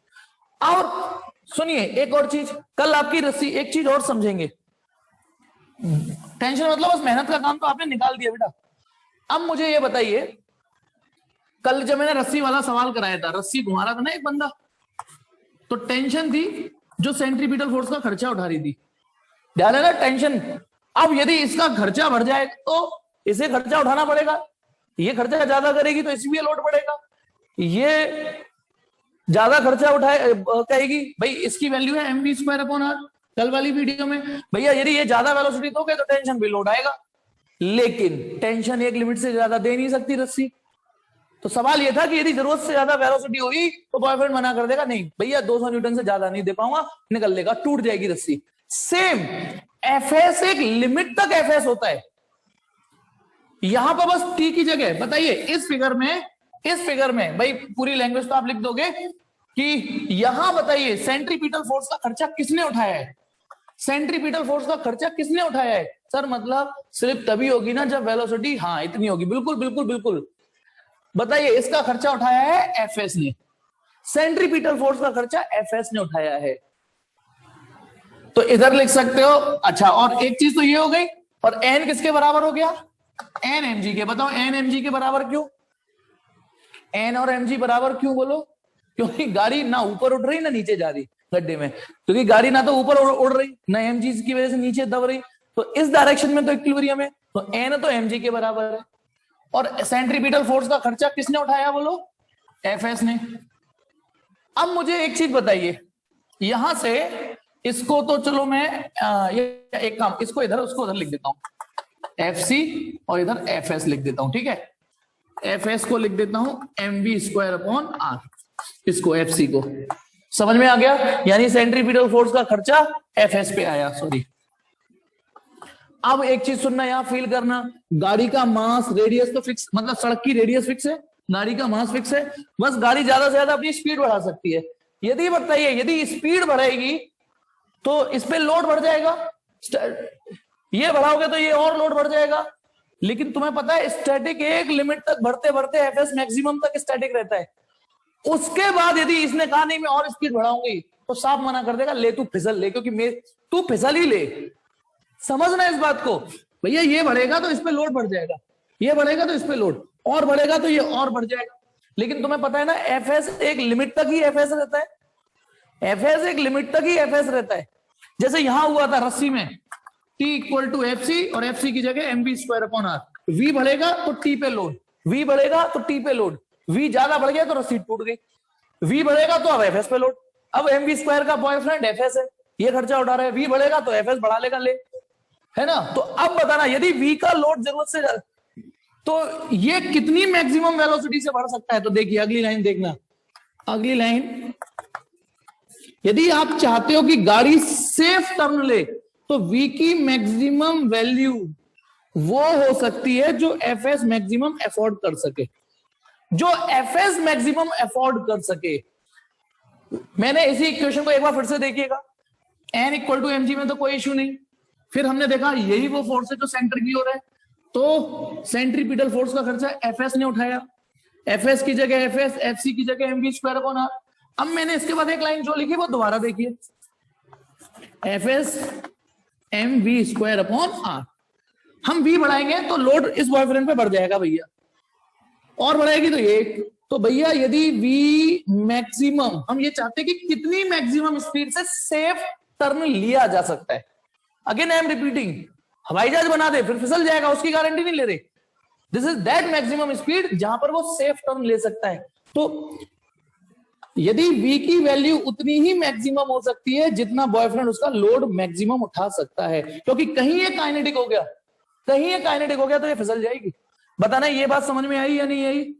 और सुनिए एक और चीज, कल आपकी रस्सी, एक चीज और समझेंगे, टेंशन मतलब बस मेहनत का काम तो आपने निकाल दिया बेटा। अब मुझे ये बताइए, कल जब मैंने रस्सी वाला सवाल कराया था, रस्सी घुमा रहा था ना एक बंदा, तो टेंशन थी जो सेंट्रीपिटल फोर्स का खर्चा उठा रही थी, ध्यान है ना, टेंशन। अब यदि इसका खर्चा बढ़ जाए तो इसे खर्चा उठाना पड़ेगा, ये खर्चा ज्यादा करेगी तो इसमें लोड पड़ेगा, ये ज्यादा खर्चा उठाए कहेगी भाई इसकी वैल्यू है mv स्क्वायर अपॉन आर। कल वाली वीडियो में भैया यदि ये ज्यादा वेलोसिटी दोगे तो टेंशन भी लोड आएगा, लेकिन टेंशन एक लिमिट से ज्यादा दे नहीं सकती रस्सी। तो सवाल ये था कि यदि जरूरत से ज्यादा वेलोसिटी हुई तो बॉयफ्रेंड मना कर देगा, नहीं भैया 200 न्यूटन से ज्यादा नहीं दे पाऊंगा, निकल लेगा, टूट जाएगी रस्सी। सेम एफएस एक लिमिट तक एफएस होता है। यहां पर बस टी की जगह बताइए इस फिगर में भाई पूरी लैंग्वेज तो आप लिख दोगे कि यहां बताइए सेंट्रीपिटल फोर्स का खर्चा किसने उठाया है। सेंट्रीपिटल फोर्स का खर्चा किसने उठाया है सर? मतलब सिर्फ तभी होगी ना जब वेलोसिटी हाँ इतनी होगी। बिल्कुल बिल्कुल बिल्कुल। बताइए इसका खर्चा उठाया है एफएस ने, सेंट्रीपिटल फोर्स का खर्चा एफएस ने उठाया है। तो इधर लिख सकते हो। अच्छा और एक चीज तो ये हो गई, और एन किसके बराबर हो गया? एन एम जी के। बताओ एन एम जी के बराबर क्यों? एन और एम जी बराबर क्यों बोलो? क्योंकि गाड़ी ना ऊपर उड़ रही ना नीचे जा रही गड्ढे में, क्योंकि गाड़ी ना तो ऊपर उड़ रही ना एम जी की वजह से नीचे दब रही, तो इस डायरेक्शन में तो इक्विलिब्रियम है, तो एन तो एम जी के बराबर है। और सेंट्रीपिटल फोर्स का खर्चा किसने उठाया बोलो? एफएस ने। अब मुझे एक चीज बताइए, यहां से इसको तो चलो मैं एक काम, इसको इधर उसको उधर लिख देता हूं, एफ सी और इधर एफ एस लिख देता हूं, ठीक है। एफ एस को लिख देता हूं M V square upon R, इसको एफ सी को। समझ में आ गया? यानी सेंट्रीपिटल फोर्स का खर्चा एफ एस पे आया, सॉरी। अब एक चीज सुनना, यहां फील करना, गाड़ी का मास रेडियस तो फिक्स, मतलब सड़क की रेडियस फिक्स है, गाड़ी का मास फिक्स है, बस गाड़ी ज्यादा से ज्यादा अपनी स्पीड बढ़ा सकती है। यदि बताइए यदि स्पीड बढ़ाएगी तो इस पे लोड बढ़ जाएगा, ये बढ़ाओगे तो ये और लोड बढ़ जाएगा। लेकिन तुम्हें पता है स्टैटिक एक लिमिट तक बढ़ते बढ़ते एफएस मैक्सिमम तक स्टैटिक रहता है। उसके बाद यदि इसने कहा नहीं मैं और स्पीड बढ़ाऊंगी तो साफ मना कर देगा, ले तू फिसल ले, क्योंकि तू फिसल ही ले। समझना इस बात को भैया, ये बढ़ेगा तो इस पे लोड बढ़ जाएगा, ये बढ़ेगा तो इस पे लोड और बढ़ेगा तो ये और बढ़ जाएगा। लेकिन तुम्हें पता है ना एफएस एक लिमिट तक ही एफएस रहता है, एफएस एक लिमिट तक ही एफएस रहता है। जैसे यहां हुआ था रस्सी में, T equal to F C और एफ सी की जगह M B square upon R. V बढ़ेगा तो टी पे लोड, वी बढ़ेगा तो टी पे लोड, वी ज्यादा बढ़ गया तो रस्सी टूट गई, वी बढ़ेगा तो अब एफएस पे लोड। अब एम बी स्क्वायर का बॉयफ्रेंड एफएस है, ये खर्चा उठा रहा है, वी बढ़ेगा तो एफएस बढ़ा लेगा, ले, है ना। तो अब बताना यदि वी का लोड जरूरत से तो ये कितनी मैक्सिमम वेलोसिटी से बढ़ सकता है? तो देखिए अगली लाइन देखना, अगली लाइन, यदि आप चाहते हो कि गाड़ी सेफ टर्न ले तो v की मैक्सिमम वैल्यू वो हो सकती है जो fs मैक्सिमम अफोर्ड कर सके, जो fs मैक्सिमम अफोर्ड कर सके। मैंने इसी इक्वेशन को एक बार फिर से देखिएगा, n इक्वल टू mg में तो कोई इश्यू नहीं। फिर हमने देखा यही वो फोर्स है जो सेंटर की ओर है, तो सेंट्रीपिटल फोर्स का खर्चा fs ने उठाया, fs की जगह fs, fc की जगह mv स्क्वायर अपॉन आर। अब मैंने इसके बाद एक लाइन जो लिखी वो दोबारा देखिए, fs mv square upon R. हम v बढ़ाएंगे तो लोड इस बॉयफ्रेंड पे बढ़ जाएगा भैया, और बढ़ाएगी तो ये। तो भैया यदि v मैक्सिमम, हम ये चाहते हैं कि कितनी मैक्सिमम स्पीड से सेफ टर्न लिया जा सकता है। अगेन आई एम रिपीटिंग, हवाई जहाज बना दे फिर फिसल जाएगा, उसकी गारंटी नहीं ले रहे। This is that maximum speed जहां पर वो सेफ टर्न ले सकता है। तो यदि v की वैल्यू उतनी ही मैक्सिमम हो सकती है जितना बॉयफ्रेंड उसका लोड मैक्सिमम उठा सकता है, क्योंकि कहीं ये काइनेटिक हो गया, कहीं ये काइनेटिक हो गया तो ये फिसल जाएगी। बताना ये बात समझ में आई या नहीं आई?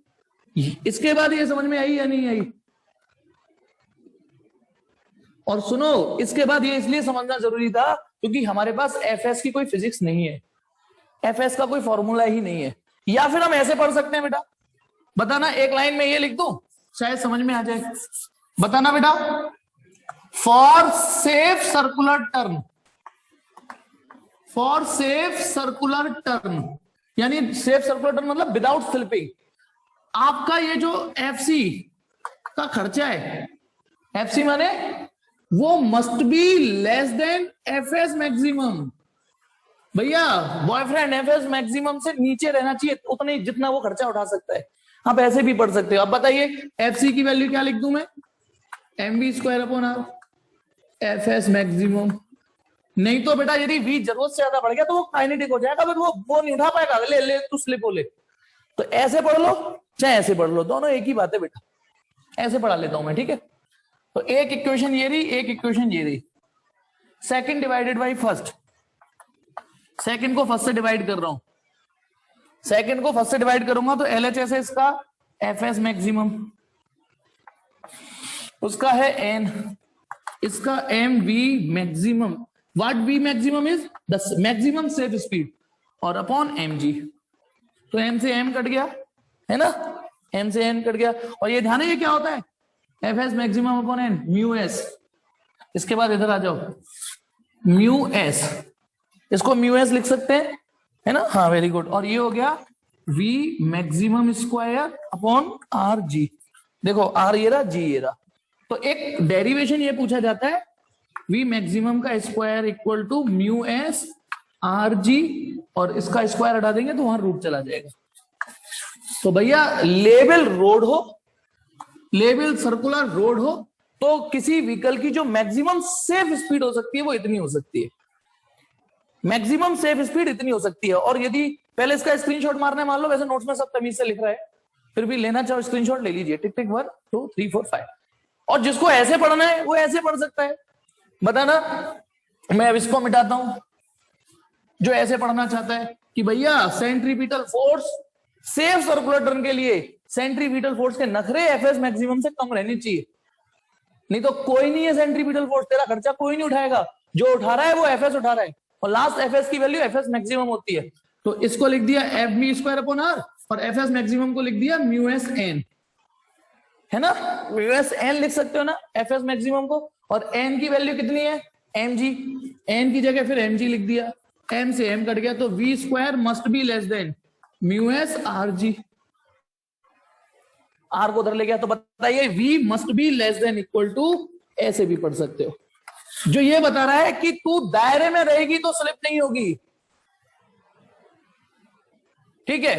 इसके बाद ये समझ में आई या नहीं आई? और सुनो, इसके बाद ये इसलिए समझना जरूरी था क्योंकि हमारे पास एफएस की कोई फिजिक्स नहीं है, एफएस का कोई फॉर्मूला ही नहीं है। या फिर हम ऐसे पढ़ सकते हैं बेटा, बताना एक लाइन में ये लिख दो, शायद समझ में आ जाए। बताना बेटा, for safe circular turn, for safe circular turn, यानी सेफ सर्कुलर टर्न मतलब विदाउट स्लिपिंग, आपका ये जो एफसी का खर्चा है, एफसी माने वो must be less then FS maximum. भैया बॉयफ्रेंड एफएस मैक्सिमम से नीचे रहना चाहिए, उतने जितना वो खर्चा उठा सकता है। आप ऐसे भी पढ़ सकते हो। अब बताइए एफसी की वैल्यू क्या लिख दूं मैं? mv square upon R, F S maximum. नहीं तो बेटा यदि v जरूरत से ज्यादा बढ़ गया तो वो काइनेटिक हो जाएगा, फिर वो नहीं उठा पाएगा, ले ले तू स्लिप हो ले। तो ऐसे पढ़ लो चाहे ऐसे पढ़ लो, दोनों एक ही बात है बेटा। ऐसे पढ़ा लेता हूं मैं, ठीक है। तो एक इक्वेशन ये रही, एक इक्वेशन ये रही, second divided by first, second को फर्स्ट से डिवाइड कर रहा हूं, सेकंड को फर्स्ट से डिवाइड करूंगा तो LHS है इसका FS मैक्सिमम, उसका है N, इसका MV maximum, what V maximum is the maximum safe speed, और अपॉन mg, तो m से m कट गया है ना, m से n कट गया, और ये ध्यान है ये क्या होता है, FS maximum upon n mu s। इसके बाद इधर आ जाओ, म्यू s, इसको म्यू s लिख सकते हैं, है ना, हाँ वेरी गुड। और ये हो गया V maximum square upon R जी, देखो R ये रहा, G ये रहा, तो एक डेरिवेशन ये पूछा जाता है V मैक्सिमम का square equal to mu s R G, और इसका स्क्वायर हटा देंगे तो वहां रूट चला जाएगा। तो भैया लेवल रोड हो, लेवल सर्कुलर रोड हो, तो किसी व्हीकल की जो मैक्सिमम सेफ स्पीड हो सकती है वो इतनी हो सकती है, मैक्सिमम सेफ स्पीड इतनी हो सकती है। और यदि पहले इसका स्क्रीनशॉट मारना है, मान लो वैसे नोट्स में सब तमीज से लिख रहा है, फिर भी लेना चाहो स्क्रीनशॉट ले लीजिए, टिक टिक 1 2 3 4 5, और जिसको ऐसे पढ़ना है वो ऐसे पढ़ सकता है, बताना। मैं अब इसको मिटाता हूं, जो ऐसे पढ़ना चाहता है कि भैया centripetal force safe circular turn के लिए सेंट्रीपिटल फोर्स के नखरे FS मैक्सिमम से कम रहनी चाहिए, नहीं तो कोई नहीं है सेंट्रीपिटल फोर्स, तेरा खर्चा कोई नहीं उठाएगा, जो उठा रहा है वो FS उठा रहा है, और लास्ट FS की वैल्यू FS मैक्सिमम होती है। तो इसको लिख दिया FB स्क्वायर अपॉन R, और FS मैक्सिमम को लिख दिया म्यू एस एन, है ना, म्यू एस एन लिख सकते हो ना FS मैक्सिमम को, और n की वैल्यू कितनी है mg, n की जगह फिर mg लिख दिया, m से m कट गया, तो V square must be less than mu S R G, R को उधर ले गया, तो बताइए V must be less than equal to, ऐसे भी पढ़ सकते हो, जो ये बता रहा है कि तू दायरे में रहेगी तो स्लिप नहीं होगी, ठीक है।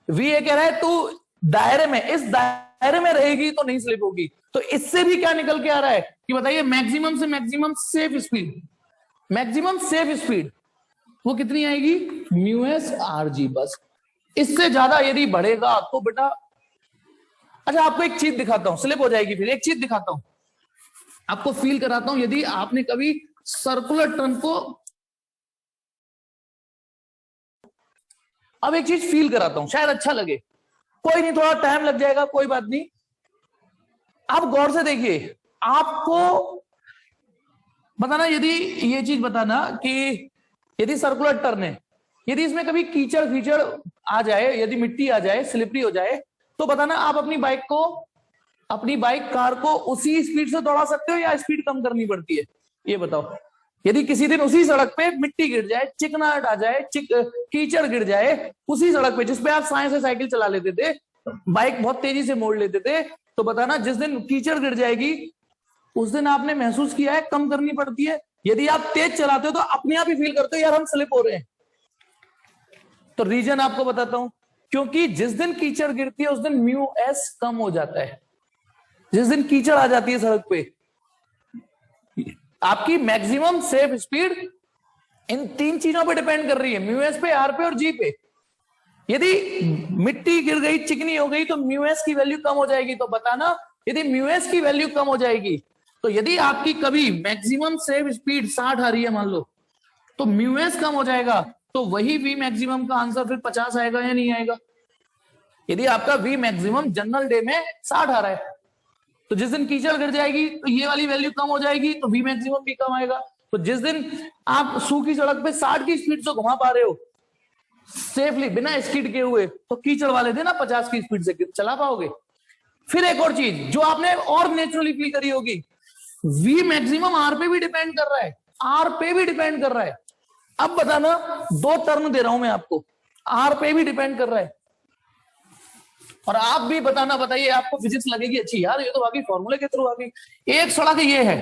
V ये कह रहा है तू दायरे में, इस दायरे में रहेगी तो नहीं स्लिप होगी, तो इससे भी क्या निकल के आ रहा है कि बताइए मैक्सिमम से maximum safe speed, maximum safe speed वो कितनी आएगी म्यू एस आर जी, बस। इससे ज्यादा यदि बढ़ेगा तो बेटा, अच्छा आपको एक चीज दिखाता हूं, स्लिप हो जाएगी फिर, एक चीज दिखाता हूं आपको, फील कराता हूं, यदि आपने कभी सर्कुलर टर्न को, अब एक चीज फील कराता हूं, शायद अच्छा लगे, कोई नहीं थोड़ा टाइम लग जाएगा, कोई बात नहीं। आप गौर से देखिए, आपको बताना, यदि ये चीज बताना कि यदि सर्कुलर टर्न है, यदि इसमें कभी कीचड़ फीचड़ आ जाए, यदि मिट्टी आ जाए, स्लिपरी हो जाए, तो बताना आप अपनी बाइक को, अपनी बाइक कार को उसी स्पीड से दौड़ा सकते हो या स्पीड कम करनी पड़ती है, ये बताओ। यदि किसी दिन उसी सड़क पे मिट्टी गिर जाए, चिकनाहट आ जाए, कीचड़ गिर जाए उसी सड़क पे जिसपे आप साए से साइकिल चला लेते थे, बाइक बहुत तेजी से मोड़ लेते थे, तो बताना जिस दिन कीचड़ गिर जाएगी उस दिन आपने महसूस किया है कम करनी पड़ती है, यदि आप तेज चलाते हो तो अपने आप ही फील करते हो यार हम स्लिप हो रहे हैं। तो रीजन आपको बताता हूं, क्योंकि जिस दिन कीचड़ गिरती है उस दिन म्यू एस कम हो जाता है, जिस दिन कीचड़ आ जाती है सड़क पे, आपकी मैक्सिमम सेफ स्पीड इन तीन चीजों पे डिपेंड कर रही है, म्यू एस पे, आर पे और जी पे। यदि मिट्टी गिर गई, चिकनी हो गई, तो म्यू एस की वैल्यू कम हो जाएगी, तो बताना यदि म्यू एस की वैल्यू कम हो जाएगी, तो यदि आपकी कभी मैक्सिमम सेफ स्पीड 60 आ रही है मान लो, तो म्यू एस कम हो जाएगा, तो वही V मैक्सिमम का आंसर फिर 50 आएगा या नहीं आएगा। यदि आपका V मैक्सिमम जनरल डे में 60 आ रहा है, तो जिस दिन कीचड़ गिर जाएगी तो ये वाली वैल्यू कम हो जाएगी, तो V मैक्सिमम भी कम आएगा। तो जिस दिन आप सूखी सड़क पे 60 की स्पीड से घुमा पा रहे हो सेफली बिना स्किड के हुए, तो कीचड़ वाले दिन आप 50 की स्पीड से चला पाओगे। फिर एक और चीज जो आपने और नेचुरली फील करी होगी, V मैक्सिमम R पे भी डिपेंड कर रहा है, R पे भी डिपेंड कर रहा है। अब बताना, दो टर्म दे रहा हूं मैं आपको, R पे भी डिपेंड कर रहा है, और आप भी बताना, बताइए आपको फिजिक्स लगेगी अच्छी, यार ये तो बाकी फॉर्मूले के थ्रू आ गई। एक सड़क ये है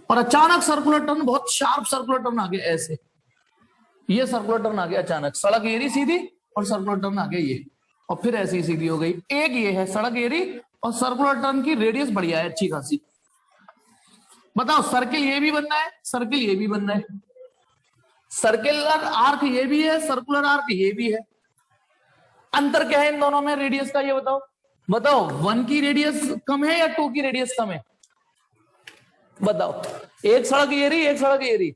और अचानक सर्कुलर टर्न, बहुत शार्प सर्कुलर टर्न आ गया, ऐसे ये सर्कुलर टर्न आ गया अचानक, सड़क ये रही सीधी और सर्कुलर टर्न आ गया ये, और फिर ऐसी सीधी हो गई। एक ये है सड़क ये रही और सर्कुलर टर्न की रेडियस बढ़िया है अच्छी खासी, बताओ सर्किल ये भी बनना है, सर्किल ये भी बनना है, सर्कुलर आर्क ये भी है, सर्कुलर आर्क ये भी है, अंतर क्या है इन दोनों में रेडियस का, ये बताओ। बताओ 1 की रेडियस कम है या 2 की रेडियस कम है? बताओ, एक सड़क ये रही, एक सड़क ये रही,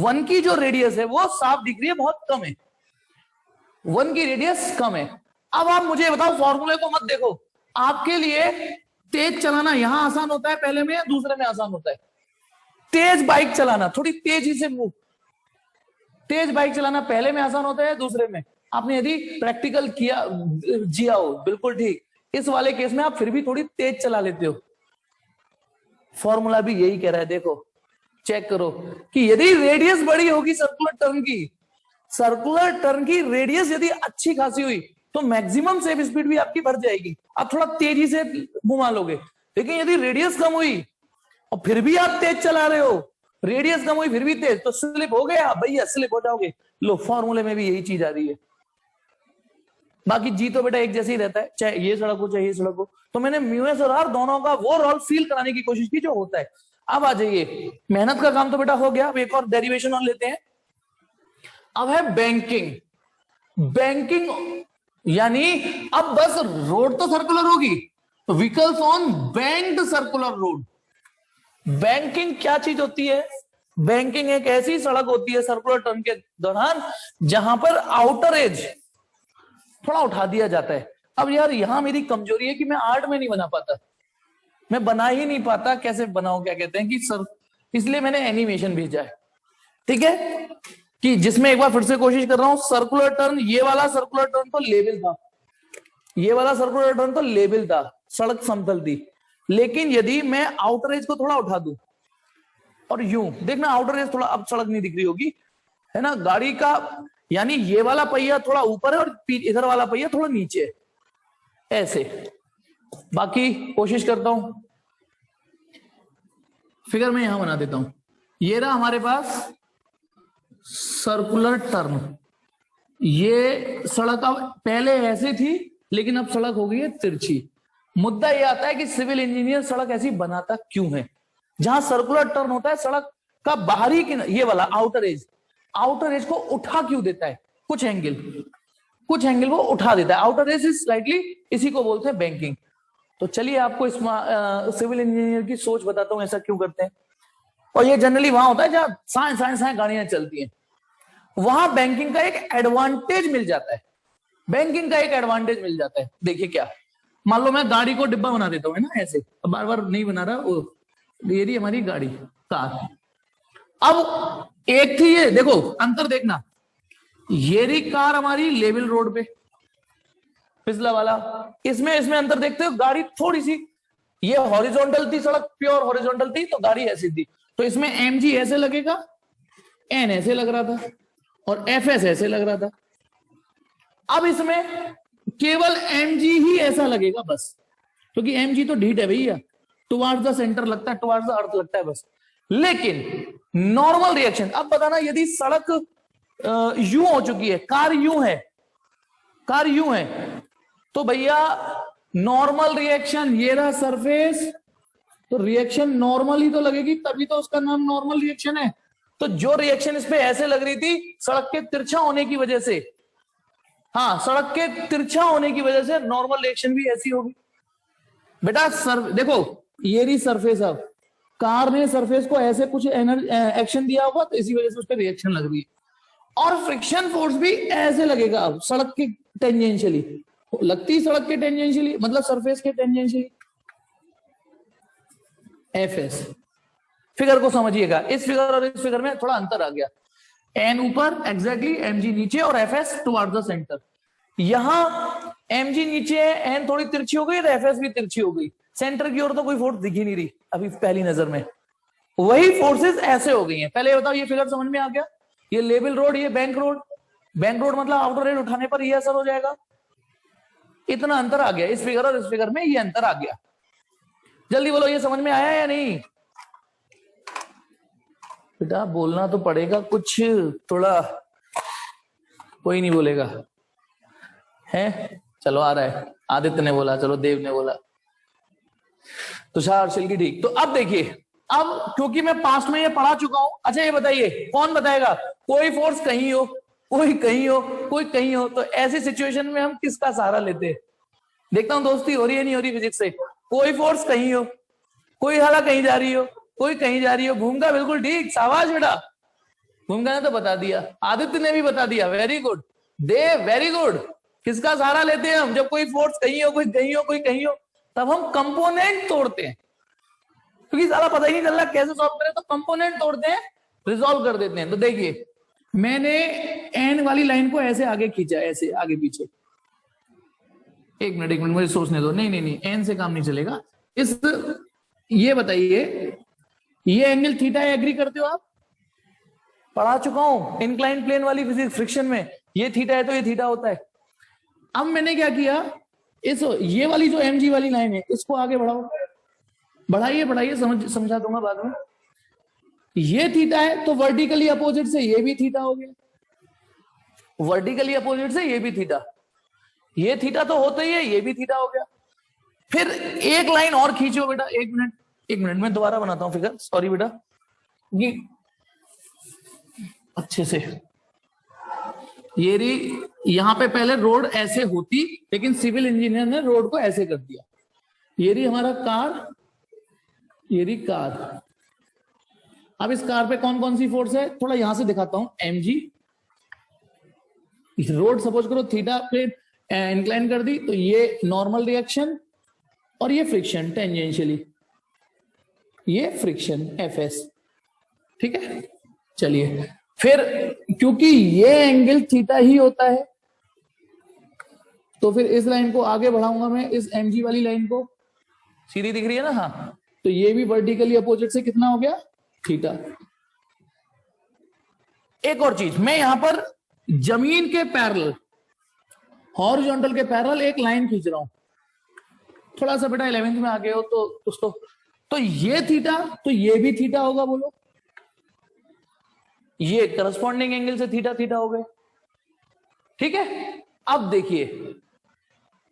1 की जो रेडियस है वो साफ दिख रही है, बहुत कम है, 1 की रेडियस कम है। अब आप मुझे बताओ, फॉर्मूले को मत देखो, आपके लिए तेज चलाना यहां आसान होता है पहले में या दूसरे में आसान होता है? तेज बाइक चलाना, थोड़ी तेजी से मूव, तेज बाइक चलाना पहले में आसान होता है दूसरे में? आपने यदि प्रैक्टिकल किया, जिया हो, बिल्कुल ठीक, इस वाले केस में आप फिर भी थोड़ी तेज चला लेते हो। फॉर्मूला भी यही कह रहा है, देखो चेक करो कि यदि रेडियस बड़ी होगी सर्कुलर टर्न की, सर्कुलर टर्न की रेडियस यदि अच्छी खासी हुई तो मैक्सिमम सेफ स्पीड भी आपकी बढ़ जाएगी, आप थोड़ा तेजी से घुमा लोगे। लेकिन यदि रेडियस कम हुई और फिर भी आप तेज चला रहे हो, रेडियस कम हुई फिर भी तेज, तो स्लिप हो गया भैया, स्लिप हो जाओगे। लो, फॉर्मूले में भी यही चीज आ रही है। बाकी जी तो बेटा एक जैसे ही रहता है, चाहे ये सड़क हो चाहे ये सड़क हो। तो मैंने म्यूएस और आर दोनों का वो रोल फील कराने की कोशिश की जो होता है। अब आ जाइए, मेहनत का काम तो बेटा हो गया, अब एक और डेरिवेशन और लेते हैं। अब है बैंकिंग। बैंकिंग यानी अब बस रोड तो सर्कुलर होगी, तो vehicles on banked circular road. Banking क्या चीज होती है? बैंकिंग एक ऐसी सड़क होती है सर्कुलर टर्न के दौरान जहां पर आउटर एज थोड़ा उठा दिया जाता है। अब यार यहां मेरी कमजोरी है कि मैं आर्ट में नहीं बना पाता, मैं बना ही नहीं पाता। कैसे बनाऊं, क्या कहते हैं कि सर, इसलिए मैंने एनिमेशन भेजा है, ठीक है, कि जिसमें एक बार फिर से कोशिश कर रहा हूं। सर्कुलर टर्न, ये वाला सर्कुलर टर्न तो लेवल था, ये वाला सर्कुलर टर्न तो लेवल था, सड़क समतल थी। लेकिन यदि मैं आउटर एज को थोड़ा उठा दूं और यूं देखना, आउटर एज थोड़ा, अब सड़क नहीं दिख रही होगी, है ना, गाड़ी का, यानी ये वाला पहिया थोड़ा ऊपर है और इधर वाला पहिया थोड़ा नीचे है, ऐसे। बाकी कोशिश करता हूं, फिगर में यहां बना देता हूं। ये रहा हमारे पास सर्कुलर टर्न। ये सड़क अब पहले ऐसे थी लेकिन अब सड़क हो गई है तिरछी। मुद्दा यह आता है कि सिविल इंजीनियर सड़क ऐसी बनाता क्यों है? जहां सर्कुलर टर्न होता है सड़क का बाहरी ये वाला आउटर एज, आउटर एज को उठा क्यों देता है? कुछ एंगल, कुछ एंगल वो उठा देता है, आउटर एज इज स्लाइटली, इसी को बोलते हैं बैंकिंग। तो चलिए आपको इस सिविल इंजीनियर की सोच बताता हूं, ऐसा क्यों करते हैं। और ये जनरली वहां होता है जहां साए साए साए गाड़ियां चलती हैं, वहां बैंकिंग का एक एडवांटेज मिल जाता है, बैंकिंग का एक एडवांटेज मिल जाता है। देखिए क्या, मान लो मैं गाड़ी को डिब्बा बना देता हूं, है ना, ऐसे, बार बार नहीं बना रहा, वो ये रही हमारी गाड़ी, कार। अब एक थी, ये देखो अंतर देखना, ये रही कार हमारी लेवल रोड पे, पिछला वाला, इसमें इसमें अंतर देखते हो, गाड़ी थोड़ी सी, ये हॉरिजॉन्टल थी सड़क, प्योर हॉरिजॉन्टल थी, तो गाड़ी ऐसी थी, तो इसमें एम जी ऐसे लगेगा, एन ऐसे लग रहा था, और एफ एस ऐसे लग रहा था। अब इसमें केवल एम जी ही ऐसा लगेगा बस, क्योंकि एम जी तो ढीठ है भैया, टुवार्ड्स द सेंटर लगता है, टुवार्ड्स द अर्थ लगता है बस। लेकिन नॉर्मल रिएक्शन, अब बताना, यदि सड़क यूं हो चुकी है, कार यूं है, कार यूं है, तो भैया नॉर्मल रिएक्शन, ये रहा सरफेस, तो रिएक्शन नॉर्मल ही तो लगेगी, तभी तो उसका नाम नॉर्मल रिएक्शन है। तो जो रिएक्शन इस पे ऐसे लग रही थी सड़क के तिरछा होने की वजह से, हाँ, सड़क के तिरछा होने की वजह से नॉर्मल रिएक्शन भी ऐसी होगी बेटा। देखो ये रही सरफेस, अब कार ने सरफेस को ऐसे कुछ एक्शन दिया होगा, तो इसी वजह से उस पर रिएक्शन लग रही है। और फ्रिक्शन फोर्स भी ऐसे लगेगा अब सड़क के टेंजेंशियली, लगती सड़क के टेंजेंशियली, मतलब सरफेस के टेंजेंशियली, एफ एस। फिगर को समझिएगा, इस फिगर और इस फिगर में थोड़ा अंतर आ गया, एन ऊपर एग्जैक्टली, एम जी नीचे, और F S towards the centre. यहां एम जी नीचे है, एन थोड़ी तिरछी हो गई, एफ एस भी तिरछी हो गई, सेंटर की ओर तो कोई फोर्स दिख ही नहीं रही अभी पहली नजर में, वही फोर्सेस ऐसे हो गई हैं। पहले बताओ, ये फिगर समझ में आ गया? ये लेवल रोड, ये बैंक रोड, बैंक रोड मतलब आउटर रेड उठाने पर ये असर हो जाएगा। इतना अंतर आ गया इस फिगर और इस फिगर में, ये अंतर आ गया। जल्दी बोलो, ये समझ में आया या नहीं? बेटा बोलना तो पड़ेगा कुछ, थोड़ा, कोई नहीं बोलेगा है? चलो आ रहा है, आदित्य ने बोला, चलो देव ने बोला, तुषार शिल्की, ठीक। तो अब देखिए, अब क्योंकि मैं पास्ट में ये पढ़ा चुका हूं, अच्छा ये बताइए, कौन बताएगा, कोई फोर्स कहीं हो, कोई कहीं हो, कोई कहीं हो, तो ऐसी सिचुएशन में हम किसका सहारा लेते हैं? देखता हूं दोस्ती हो रही है नहीं हो रही फिजिक्स से। कोई फोर्स कहीं हो, कोई हाला कहीं जा रही हो, कोई कहीं जा रही हो। भूमिका बिल्कुल ठीक, शाबाश बेटा, भूमिका ने तो बता दिया, आदित्य ने भी बता दिया, very good Dev, very good. किसका सहारा लेते हैं हम? जब कोई फोर्स कहीं हो, कोई कहीं हो, कोई कहीं हो, तब हम कंपोनेंट तोड़ते हैं, क्योंकि सारा पता ही नहीं चल रहा कैसे सॉल्व करें, तो कंपोनेंट तोड़ते हैं, रिजॉल्व कर देते हैं। तो देखिए मैंने एन वाली लाइन को ऐसे आगे खींचा, ऐसे आगे पीछे। एक मिनट मुझे सोचने दो। नहीं नहीं नहीं, एन से काम नहीं चलेगा। इस ये बताइए, ये एंगल थीटा है, एग्री करते हो आप? पढ़ा चुका हूं इंक्लाइन प्लेन वाली फिजिक्स, फ्रिक्शन में ये थीटा है तो ये थीटा होता है। अब मैंने क्या किया, इस ये वाली जो एमजी वाली लाइन है इसको आगे बढ़ाओ, बढ़ाइए बढ़ाइए, समझा दूंगा बाद में। ये थीटा है तो वर्टिकली अपोजिट से ये भी थीटा हो गया, वर्टिकली अपोजिट से ये भी थीटा, ये थीटा तो होता ही है, ये भी थीटा हो गया। फिर एक लाइन और खींचो बेटा, एक मिनट मैं दोबारा बनाता हूं फिगर, सॉरी बेटा, ये अच्छे से। ये यहां पे पहले रोड ऐसे होती, लेकिन सिविल इंजीनियर ने रोड को ऐसे कर दिया। ये हमारा कार, ये कार। अब इस कार पे कौन कौन सी फोर्स है, थोड़ा यहां से दिखाता हूं। एमजी, रोड सपोज करो थीटा पे इंक्लाइन कर दी, तो ये नॉर्मल रिएक्शन और ये फ्रिक्शन टेंजेंशियली, ये फ्रिक्शन एफएस, ठीक है। चलिए फिर क्योंकि ये एंगल थीटा ही होता है, तो फिर इस लाइन को आगे बढ़ाऊंगा मैं, इस एमजी वाली लाइन को, सीधी दिख रही है ना, हाँ, तो ये भी वर्टिकली अपोजिट से कितना हो गया, थीटा। एक और चीज, मैं यहां पर जमीन के पैरेलल, हॉरिजॉन्टल के पैरेलल एक लाइन खींच रहा हूं। थोड़ा सा बेटा 11th में आ गए हो तो दोस्तों, तो ये थीटा तो ये भी थीटा होगा, बोलो। ये करस्पॉन्डिंग एंगल से थीटा थीटा हो गए, ठीक है। अब देखिए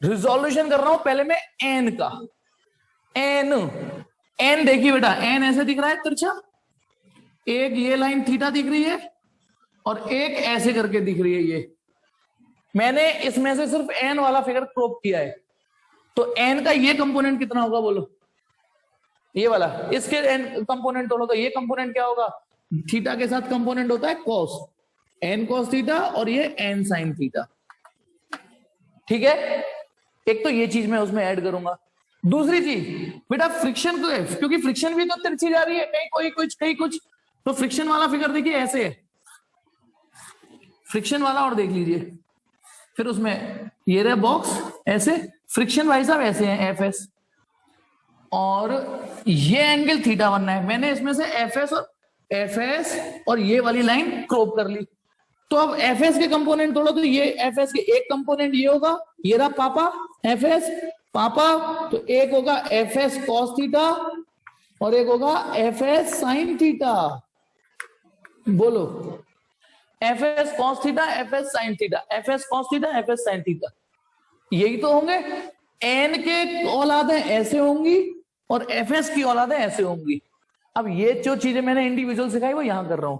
रिजोल्यूशन कर रहा हूं पहले मैं एन का। एन देखिए बेटा, एन ऐसे दिख रहा है तिरछा, एक ये लाइन थीटा दिख रही है और एक ऐसे करके दिख रही है। ये मैंने इसमें से सिर्फ एन वाला फिगर क्रॉप किया है, तो एन का ये कंपोनेंट कितना होगा बोलो, ये वाला। इसके एन कंपोनेंट तोड़ो तो ये कंपोनेंट क्या होगा, थीटा के साथ कंपोनेंट होता है कॉस, एन कॉस थीटा, और ये एन साइन थीटा, ठीक है। एक तो ये चीज मैं उसमें ऐड करूंगा। दूसरी चीज बेटा फ्रिक्शन को, क्योंकि फ्रिक्शन भी तो तिरछी जा रही है, कहीं कोई कुछ कहीं कुछ, तो फ्रिक्शन वाला फिगर देखिए ऐसे है, फ्रिक्शन वाला, और देख लीजिए फिर उसमें ये रहा बॉक्स ऐसे, फ्रिक्शन भाई साहब ऐसे है एफएस, और ये एंगल थीटा बनना है। मैंने इसमें से एफएस और ये वाली लाइन क्रॉप कर ली। तो अब एफएस के कंपोनेंट तोड़ो, तो ये एफएस के एक कंपोनेंट ये होगा, ये रहा पापा एफएस पापा, तो एक होगा एफएस कॉस थीटा और एक होगा एफएस साइन थीटा। बोलो, FS cos theta, FS sine theta, FS cos theta, FS sine theta, यही तो होंगे। एन के औलादें ऐसे होंगी और एफएस की औलादें ऐसे होंगी। अब ये जो चीजें मैंने इंडिविजुअल सिखाई वो यहां कर रहा हूं।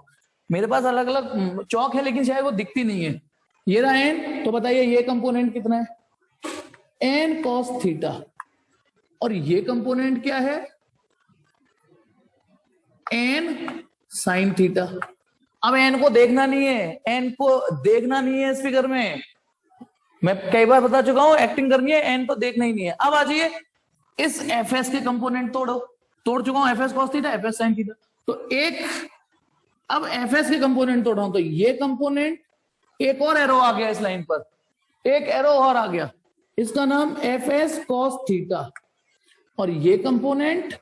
मेरे पास अलग अलग चौक है लेकिन शायद वो दिखती नहीं है। ये रहा एन, तो बताइए ये कंपोनेंट कितना है, एन कॉस थीटा, और ये कंपोनेंट क्या है, एन साइन थीटा। अब एन को देखना नहीं है, एन को देखना नहीं है इस फिगर में, मैं कई बार बता चुका हूं, एक्टिंग करनी है, एन तो देखना ही नहीं है। अब आ जाइए इस एफएस के कंपोनेंट तोड़ चुका हूं, FS cos theta, FS sine theta, तो एक, अब एफएस के कंपोनेंट तोड़ रहा हूं, तो ये कंपोनेंट, एक और एरो आ गया इस लाइन पर, एक एरो और आ गया, इसका नाम एफएस कॉस थीटा, और ये कंपोनेंट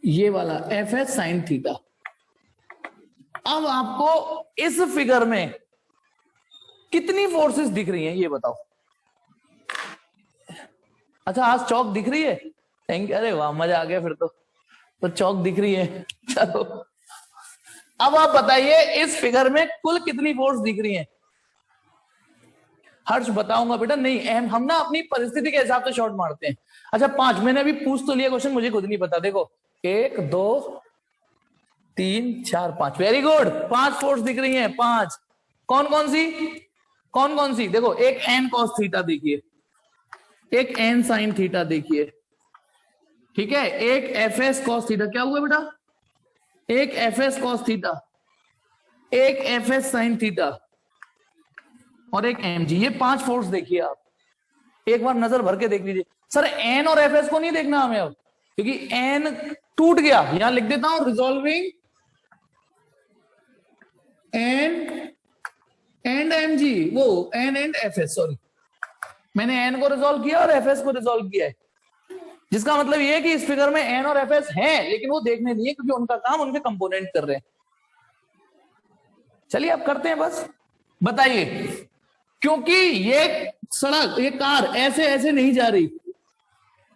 ये वाला एफएस साइन थीटा। अब आपको इस फिगर में कितनी फोर्सेस दिख रही हैं ये बताओ। अच्छा आज चौक दिख रही है, थैंक यू, अरे वाह मजा आ गया फिर तो चौक दिख रही है। चलो अब आप बताइए इस फिगर में कुल कितनी फोर्स दिख रही है। हर्ष बताऊंगा बेटा, नहीं हम ना अपनी परिस्थिति के हिसाब से शॉर्ट मारते हैं। अच्छा 5, मैंने अभी पूछ तो लिया क्वेश्चन, मुझे खुद नहीं पता। देखो 1 2 3 4 5, वेरी गुड, 5 फोर्स दिख रही हैं, 5। कौन कौन सी देखो, एक एन कॉस थीटा देखिए, एक एन साइन थीटा देखिए, ठीक है, एक एफ एस कॉस थीटा, क्या हुआ बेटा, एक एफ एस कॉस थीटा, एक एफ एस साइन थीटा और एक एम जी। ये 5 फोर्स देखिए आप, एक बार नजर भर के देख लीजिए। सर एन और एफ एस को नहीं देखना हमें अब, क्योंकि एन टूट गया, यहां लिख देता हूं resolving N and M G, वो N and F S, sorry मैंने एन को रिजॉल्व किया और एफ एस को रिजॉल्व किया है, जिसका मतलब ये है कि इस फिगर में एन और एफ एस है, लेकिन वो देखने नहीं है क्योंकि उनका काम उनके कंपोनेंट कर रहे हैं। चलिए अब करते हैं, बस बताइए, क्योंकि ये सड़क, ये कार ऐसे ऐसे नहीं जा रही,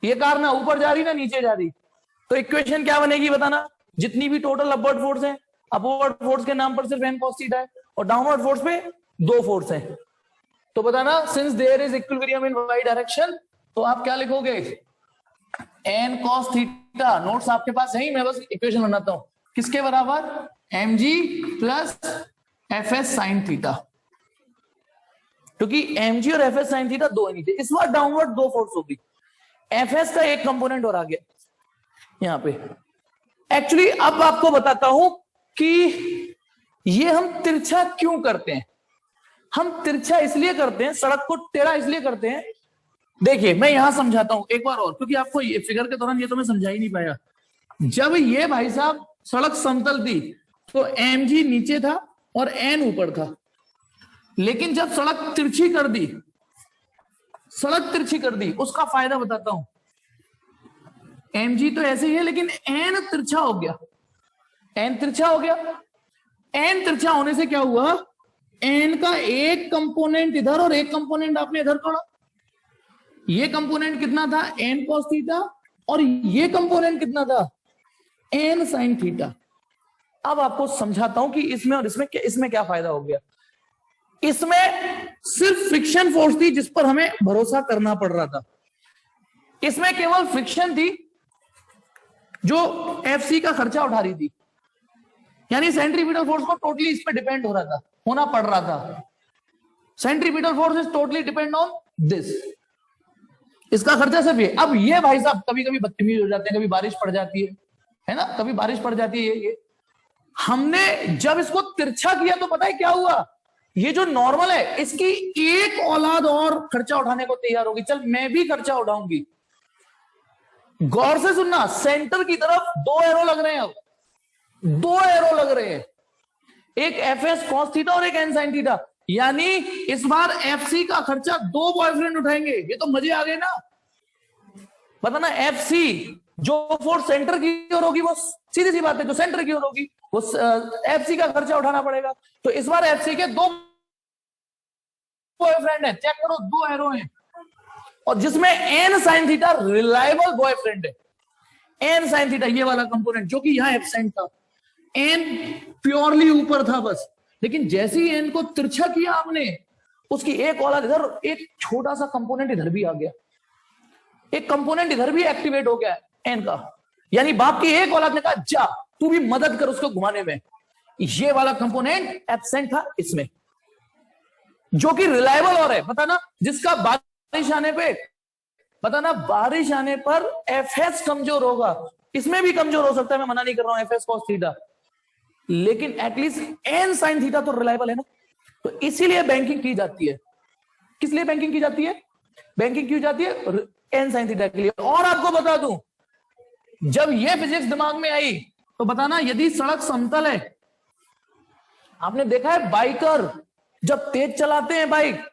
ये कार ना ऊपर जा रही ना नीचे जा रही, तो इक्वेशन क्या बनेगी बताना, जितनी भी टोटल अपवर्ड फोर्स है, अपवर्ड फोर्स के नाम पर सिर्फ एन कॉस थीटा है और डाउनवर्ड फोर्स पे 2 फोर्स है, तो बताना since there is equilibrium in Y direction, तो आप क्या लिखोगे, एन कॉस थीटा, नोट्स आपके पास है ही, मैं बस इक्वेशन बनाता हूं, किसके बराबर, M G plus F S sine theta, क्योंकि एम जी और एफ एस साइन थीटा 2 है नीचे, इस बार डाउनवर्ड 2 फोर्स होगी, एफ एस का एक कंपोनेंट और आ गया यहां पे। एक्चुअली अब आपको बताता हूं कि ये हम तिरछा क्यों करते हैं। हम तिरछा इसलिए करते हैं, सड़क को टेढ़ा इसलिए करते हैं, देखिए मैं यहां समझाता हूं एक बार और, क्योंकि आपको ये फिगर के दौरान ये तो मैं समझा ही नहीं पाया। जब ये भाई साहब सड़क समतल थी तो एम जी नीचे था और एन ऊपर था, लेकिन जब सड़क तिरछी कर दी, सड़क तिरछी कर दी, उसका फायदा बताता हूं। एम जी तो ऐसे ही है, लेकिन एन तिरछा हो गया, एन तिरछा हो गया, एन तिरछा होने से क्या हुआ, एन का एक कंपोनेंट इधर और एक कंपोनेंट आपने इधर तोड़ा, ये कंपोनेंट कितना था, एन कॉस थीटा, और ये कंपोनेंट कितना था, एन साइन थीटा। अब आपको समझाता हूं कि इसमें और इसमें क्या फायदा हो गया। इसमें सिर्फ फ्रिक्शन फोर्स थी जिस पर हमें भरोसा करना पड़ रहा था, इसमें केवल फ्रिक्शन थी जो एफसी का खर्चा उठा रही थी, यानी सेंट्रीपिटल फोर्स को टोटली इस पर डिपेंड हो रहा था, होना पड़ रहा था। Centripetal force is totally depend on this, इसका खर्चा सिर्फ ये। अब ये भाई साहब कभी कभी बदतमीज हो जाते हैं, कभी बारिश पड़ जाती है ना, कभी बारिश पड़ जाती है। ये हमने जब इसको तिरछा किया तो पता है क्या हुआ, ये जो नॉर्मल है इसकी एक औलाद और खर्चा उठाने को तैयार होगी, चल मैं भी खर्चा उठाऊंगी। गौर से सुनना, सेंटर की तरफ 2 एरो लग रहे हैं, अब 2 एरो लग रहे हैं, एक एफ एस कॉस थीटा और एक एन साइन थीटा, यानी इस बार एफसी का खर्चा 2 बॉयफ्रेंड उठाएंगे। ये तो मजे आ गए ना, पता ना, एफसी जो फोर्स सेंटर की ओर होगी वो सीधी सी बात है, जो सेंटर की ओर होगी वो एफसी का खर्चा उठाना पड़ेगा। तो इस बार एफसी के 2 बॉयफ्रेंड है, चेक करो 2 एरो हैं, और जिसमें N sine theta reliable boyfriend है। एन साइन थीटा ये वाला कंपोनेंट जो कि यहां एब्सेंट था, एन प्योरली ऊपर था बस, लेकिन जैसे ही एन को तिरछा किया आपने, उसकी एक औलाद इधर, एक छोटा सा कंपोनेंट इधर भी आ गया, एक कंपोनेंट इधर भी एक्टिवेट हो गया एन का, यानी बाप की एक औलाद ने कहा जा तू भी मदद कर उसको घुमाने में। ये वाला कंपोनेंट एब्सेंट था इसमें, जो कि रिलायबल और है, पता ना, जिसका बारिश आने पे, पता ना, बारिश आने पर एफएस कमजोर होगा, इसमें भी कमजोर हो सकता है, मैं मना नहीं कर रहा हूं एफएस कॉस थीटा, लेकिन एटलीस्ट एन साइन थीटा तो रिलायबल है ना। तो इसीलिए बैंकिंग की जाती है। किस लिए बैंकिंग की जाती है? बैंकिंग की जाती है एन साइन थीटा के लिए। और आपको बता दूं, जब ये फिजिक्स दिमाग में आई तो बताना, यदि सड़क समतल है, आपने देखा है बाइकर जब तेज चलाते हैं बाइक,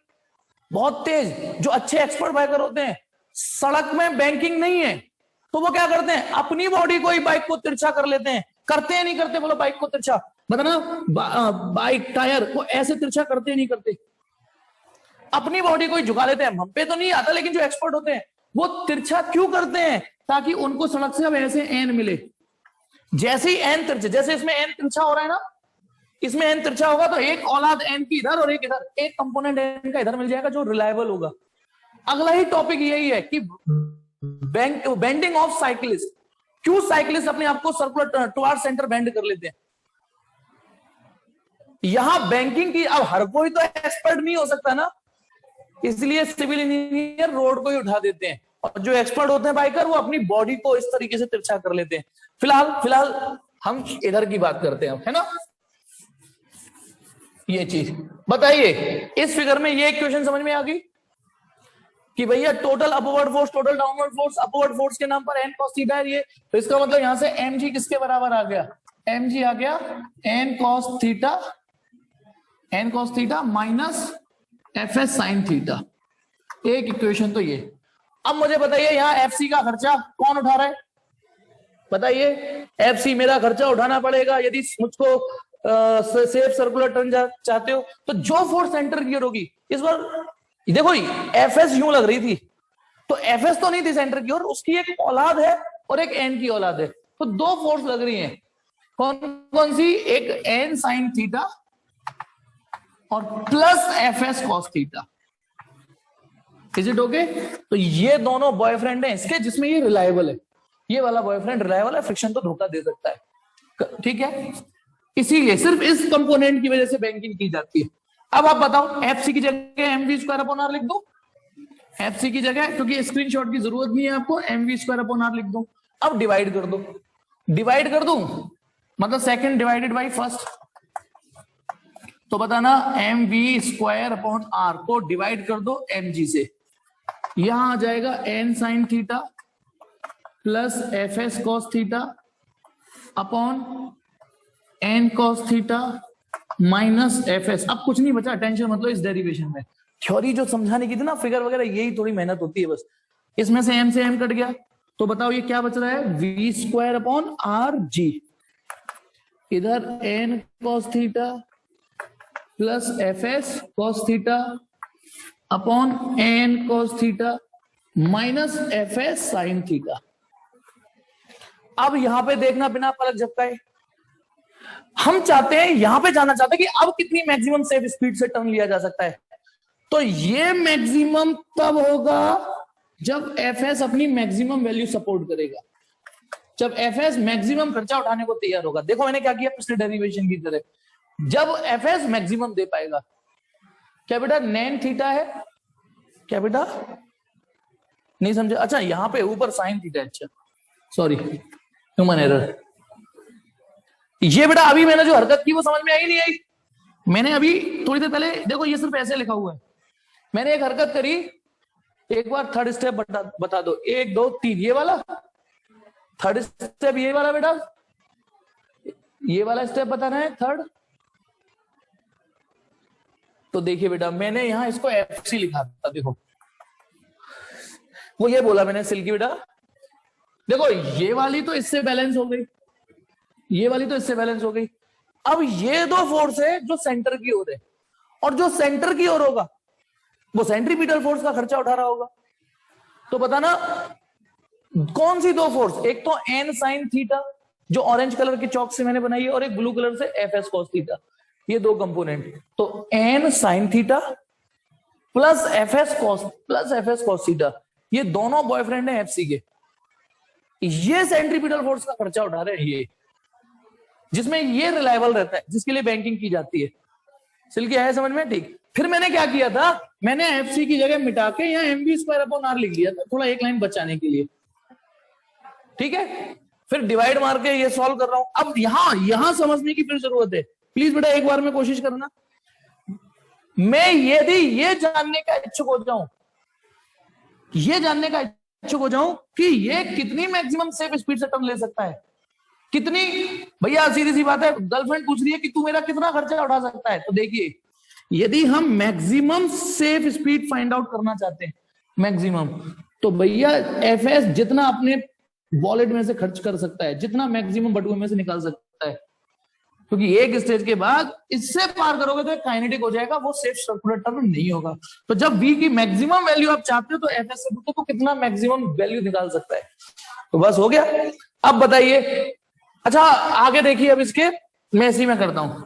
बहुत तेज, जो अच्छे एक्सपर्ट बाइकर होते हैं, सड़क में बैंकिंग नहीं है तो वो क्या करते हैं, अपनी बॉडी को ही बाइक को तिरछा कर लेते हैं। करते हैं नहीं करते बोलो बाइक को तिरछा, बताना, बाइक टायर को ऐसे तिरछा करते हैं नहीं करते, अपनी बॉडी को ही झुका लेते हैं। हम पे तो नहीं आता, लेकिन जो एक्सपर्ट होते हैं वो तिरछा क्यों करते हैं, ताकि उनको सड़क से अब ऐसे एन मिले। जैसे ही एन तिरछा, जैसे इसमें एन तिरछा हो रहा है ना, इसमें एन तिरछा होगा तो एक औलाद एन की इधर और एक इधर, एक कंपोनेंट एन का इधर मिल जाएगा जो रिलायबल होगा। अगला ही टॉपिक यही है कि बेंडिंग ऑफ साइक्लिस्ट, क्यों साइक्लिस्ट अपने आप को सर्कुलर टुवर्ड सेंटर बेंड कर लेते हैं। यहां बैंकिंग की, अब हर कोई तो एक्सपर्ट नहीं हो सकता ना, इसलिए सिविल इंजीनियर रोड को ही उठा देते हैं, और जो एक्सपर्ट होते हैं बाइकर वो अपनी बॉडी को इस तरीके से तिरछा कर लेते हैं। फिलहाल फिलहाल हम इधर की बात करते हैं, है ना। ये चीज बताइए, इस फिगर में ये क्वेश्चन समझ में आ गई कि भैया total upward force, total downward force, upward force के नाम पर एन कॉस थीटा है ये, तो इसका मतलब यहां से एम जी किसके बराबर आ गया, एम जी आ गया N cos theta minus F S sine theta. एक इक्वेशन तो ये। अब मुझे बताइए यहाँ एफ सी का खर्चा कौन उठा रहा है, बताइए। एफ सी मेरा खर्चा उठाना पड़ेगा यदि मुझको सेफ सर्कुलर टर्न चाहते हो। तो जो फोर्स सेंटर की ओर होगी, इस बार देखो एफ एस यूं लग रही थी, तो एफ एस तो नहीं थी सेंटर की ओर, उसकी एक औलाद है और एक एन की औलाद है, तो दो फोर्स लग रही हैं। कौन कौन सी, एक एन साइन थीटा और plus F S cos theta. Is it okay. तो ये दोनों बॉयफ्रेंड हैं इसके, जिसमें ये रिलायबल है, ये वाला बॉयफ्रेंड रिलायबल है, फ्रिक्शन तो धोखा दे सकता है, ठीक है। इसीलिए सिर्फ इस कंपोनेंट की वजह से बैंकिंग की जाती है। अब आप बताओ, एफ सी की जगह M V square upon R लिख दो, एफ सी की जगह, क्योंकि स्क्रीनशॉट की जरूरत नहीं है आपको, M V square upon R लिख दो। अब डिवाइड कर दो, डिवाइड कर दो मतलब सेकंड डिवाइडेड बाई फर्स्ट, तो बताना M V square upon R को डिवाइड कर दो एम जी से, यहां आ जाएगा N sine theta plus F S cos theta upon N cos theta minus F S. अब कुछ नहीं बचा, टेंशन मतलब इस डेरिवेशन में। थ्योरी जो समझाने की थी ना, फिगर वगैरह, यही थोड़ी मेहनत होती है बस। इसमें से एम कट गया, तो बताओ ये क्या बच रहा है, V square upon R G, इधर N cos theta plus F S cos theta upon N cos theta minus F S sine theta. अब यहां पे देखना बिना पलक झपकाए, हम चाहते हैं, यहां पे जाना चाहते हैं कि अब कितनी मैक्सिमम सेफ स्पीड से टर्न लिया जा सकता है। तो ये मैक्सिमम तब होगा जब एफ एस अपनी मैक्सिमम वैल्यू सपोर्ट करेगा, जब एफ एस मैक्सिमम खर्चा उठाने को तैयार होगा। देखो मैंने क्या किया पिछले डेरिवेशन की तरह, जब एफ एस मैक्सिमम दे पाएगा। क्या बेटा नैन थीटा है, क्या बेटा नहीं समझे, अच्छा यहां पे ऊपर साइन थीटा, अच्छा सॉरी ह्यूमन एरर। ये बेटा अभी मैंने जो हरकत की वो समझ में आई नहीं आई, मैंने अभी थोड़ी देर पहले, देखो ये सिर्फ ऐसे लिखा हुआ है, मैंने एक हरकत करी, एक बार थर्ड स्टेप बता दो, 1 2 3, ये वाला थर्ड स्टेप, ये वाला बेटा, ये वाला स्टेप बताना है थर्ड। तो देखिए बेटा मैंने यहां इसको एफ सी लिखा था, देखो वो ये बोला मैंने सिल्की बेटा, देखो ये वाली तो इससे बैलेंस हो गई, ये वाली तो इससे बैलेंस हो गई। अब ये दो फोर्स है जो सेंटर की ओर है, और जो सेंटर की ओर होगा वो सेंट्रीपिटल फोर्स का खर्चा उठा रहा होगा। तो बताना कौन सी दो फोर्स, एक तो एन साइन थीटा जो ऑरेंज कलर के चौक से मैंने बनाई है, और एक ब्लू कलर से एफ एस कॉस थीटा, ये दो कंपोनेंट। तो N sine theta plus F S cos theta, ये दोनों बॉयफ्रेंड है एफ सी के, ये सेंट्रीपिटल फोर्स का खर्चा उठा रहे हैं, ये जिसमें ये रिलायबल रहता है, जिसके लिए बैंकिंग की जाती है। सिल्की है समझ में, ठीक। फिर मैंने क्या किया था, मैंने एफ सी की जगह मिटा के यहाँ M B square upon R लिख लिया था, थोड़ा एक लाइन बचाने के लिए, ठीक है। फिर डिवाइड मार के ये सॉल्व कर रहा हूं। अब यहां समझने की फिर जरूरत है, प्लीज बेटा एक बार में कोशिश करना। मैं यदि ये जानने का इच्छुक हो जाऊं, ये जानने का इच्छुक हो जाऊं कि ये कितनी मैक्सिमम सेफ स्पीड से टर्न ले सकता है, कितनी, भैया सीधी सी बात है, गर्लफ्रेंड पूछ रही है कि तू मेरा कितना खर्चा उठा सकता है, तो देखिए यदि हम maximum safe speed find out करना चाहते हैं, मैक्सिमम, तो भैया एफ एस जितना अपने वॉलेट में से खर्च कर सकता है, जितना मैक्सिमम बटुए में से निकाल सकता है, क्योंकि एक स्टेज के बाद इससे पार करोगे तो काइनेटिक हो जाएगा, वो सेफ सर्कुलर टर्न नहीं होगा। तो जब v की मैक्सिमम वैल्यू आप चाहते हो तो एफ एस से पूछो तो कितना मैक्सिमम वैल्यू निकाल सकता है, तो बस हो गया। अब बताइए, अच्छा आगे देखिए, अब इसके मैं इसी में करता हूं,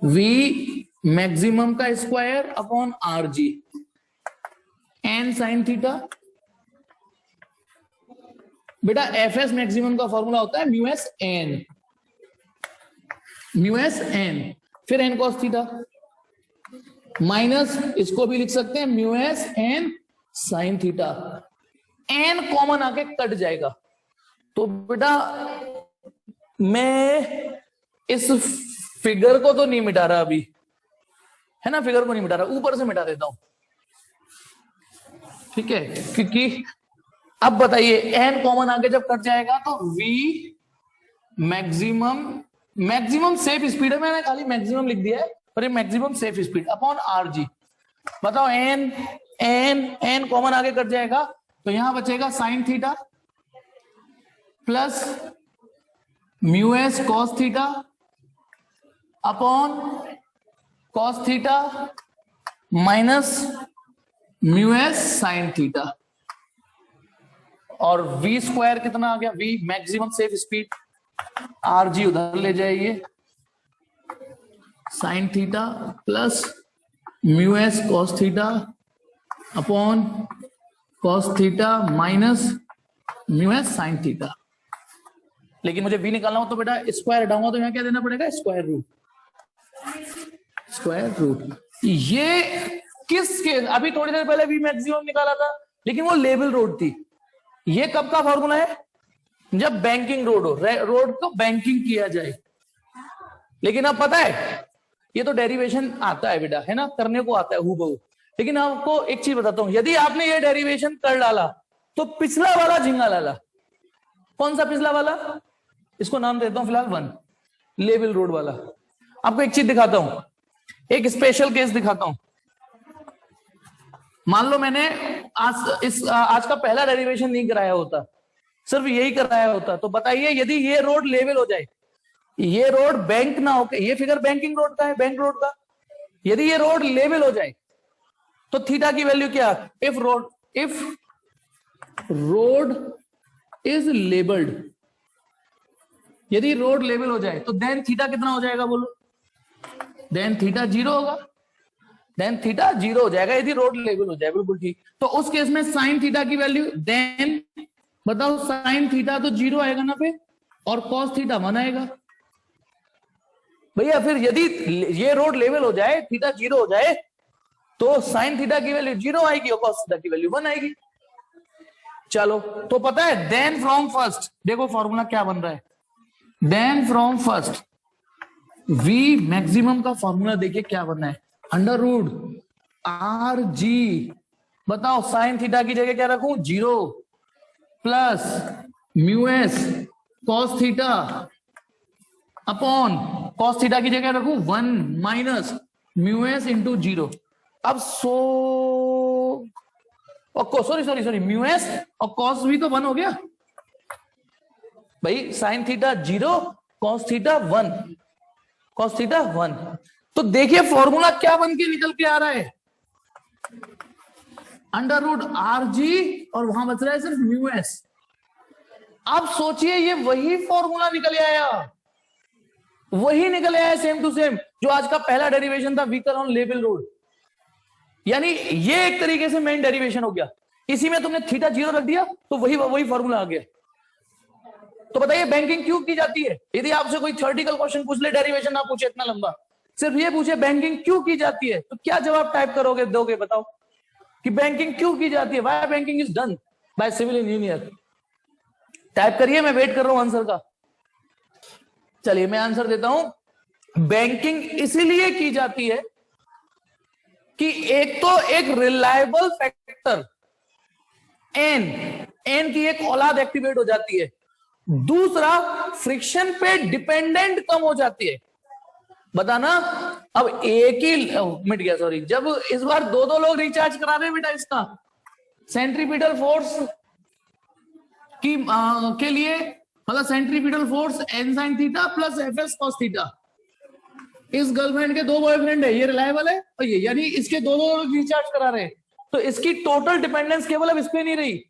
v मैक्सिमम का square upon R G N sine theta. बेटा एफ एस मैक्सिमम का फॉर्मूला होता है म्यू एस एन, फिर एन कॉस थीटा माइनस इसको भी लिख सकते हैं mu S N sine theta. N common आके कट जाएगा। तो बेटा मैं इस फिगर को तो नहीं मिटा रहा अभी, है ना, फिगर को नहीं मिटा रहा, ऊपर से मिटा देता हूं, ठीक है, क्योंकि अब बताइए एन कॉमन आके जब कट जाएगा तो v maximum, maximum safe speed है, मैंने खाली मैक्सिमम लिख दिया है, और ये maximum safe speed upon R जी। बताओ एन एन एन कॉमन आगे कट जाएगा तो यहां बचेगा sign theta plus mu S cos theta upon cos theta minus mu S sine theta. और v स्क्वायर कितना आ गया, v maximum safe speed, R G उधर ले जाइए, sign theta plus mu S cos theta upon cos theta minus mu S sine theta. लेकिन मुझे v निकालना हो तो बेटा स्क्वायर हटाऊंगा तो यहां क्या देना पड़ेगा, स्क्वायर रूट, स्क्वायर रूट। ये किस के, अभी थोड़ी देर पहले v मैक्सिमम निकाला था लेकिन वो लेवल रोड थी। ये कब का फॉर्मूला है, जब बैंकिंग रोड हो, रोड को बैंकिंग किया जाए। लेकिन अब पता है ये तो डेरिवेशन आता है बेटा, है ना, करने को आता है हूबहू। लेकिन आपको एक चीज बताता हूं, यदि आपने ये डेरिवेशन कर डाला तो पिछला वाला झिंगा लाला। कौन सा पिछला वाला, इसको नाम देता हूं फिलहाल 1, लेवल रोड वाला। आपको एक चीज दिखाता हूं, एक स्पेशल केस दिखाता हूं। मान लो मैंने आज का पहला डेरिवेशन नहीं कराया होता, सिर्फ यही कराया होता, तो बताइए यदि ये रोड लेवल हो जाए, ये रोड बैंक ना हो, ये फिगर बैंकिंग रोड का है, बैंक रोड का, यदि ये रोड लेवल हो जाए तो थीटा की वैल्यू क्या, इफ रोड इज लेबल्ड, यदि रोड लेवल हो जाए तो देन थीटा कितना हो जाएगा बोलो, देन थीटा 0 होगा, देन थीटा 0 हो जाएगा यदि रोड लेवल हो जाए, बिल्कुल ठीक। तो उस केस में साइन थीटा की वैल्यू, देन बताओ साइन थीटा तो 0 आएगा ना पे, और कॉस थीटा 1 आएगा भैया। फिर यदि ये रोड लेवल हो जाए, थीटा 0 हो जाए, तो साइन थीटा की वैल्यू 0 आएगी और कॉस थीटा की वैल्यू 1 आएगी। चलो तो पता है देन फ्रॉम फर्स्ट, देखो फॉर्मूला क्या बन रहा है, then from first v maximum का फॉर्मूला देखिए क्या बनना है, अंडर रूट आर जी, बताओ साइन थीटा की जगह क्या रखूं 0 plus mu S cos theta upon cos theta की जगह रखूं 1 माइनस म्यू एस इंटू 0। अब सॉरी म्यू एस और कॉस भी तो 1 हो गया भाई, sine theta 0 cos theta 1, cos theta 1। तो देखिए फॉर्मूला क्या बन के निकल के आ रहा है, अंडर रूट आर जी और वहां बच रहा है सिर्फ म्यू एस। अब सोचिए ये वही फॉर्मूला निकल आया, वही निकल आया सेम टू सेम जो आज का पहला डेरिवेशन था, व्हीकल ऑन लेवल रोड। यानी ये एक तरीके से मेन डेरिवेशन हो गया, इसी में तुमने थीटा 0 रख दिया तो वही फॉर्मूला आ गया। तो बताइए बैंकिंग क्यों की जाती है, यदि आपसे कोई थ्योरेटिकल क्वेश्चन पूछ ले, डेरिवेशन ना पूछे इतना लंबा, सिर्फ ये पूछे बैंकिंग क्यों की जाती है, तो क्या जवाब टाइप करोगे, दोगे बताओ कि बैंकिंग क्यों की जाती है, why banking is done by civil engineer. Type करिए, मैं वेट कर रहा हूं आंसर का। चलिए मैं आंसर देता हूं, बैंकिंग इसीलिए की जाती है कि एक तो एक रिलायबल फैक्टर एन की एक औलाद एक्टिवेट हो जाती है, दूसरा फ्रिक्शन पे डिपेंडेंट कम हो जाती है। बताना, अब एक ही मिट गया, सॉरी, जब इस बार दो लोग रिचार्ज करा रहे हैं बेटा, इसका सेंट्रीपिटल फोर्स की के लिए, मतलब centripetal force N sine theta plus F S cos theta. इस गर्लफ्रेंड के 2 बॉयफ्रेंड है, ये रिलायबल है और ये, यानी इसके दो लोग रिचार्ज करा रहे हैं, तो इसकी टोटल डिपेंडेंस केवल अब इस पे नहीं रही,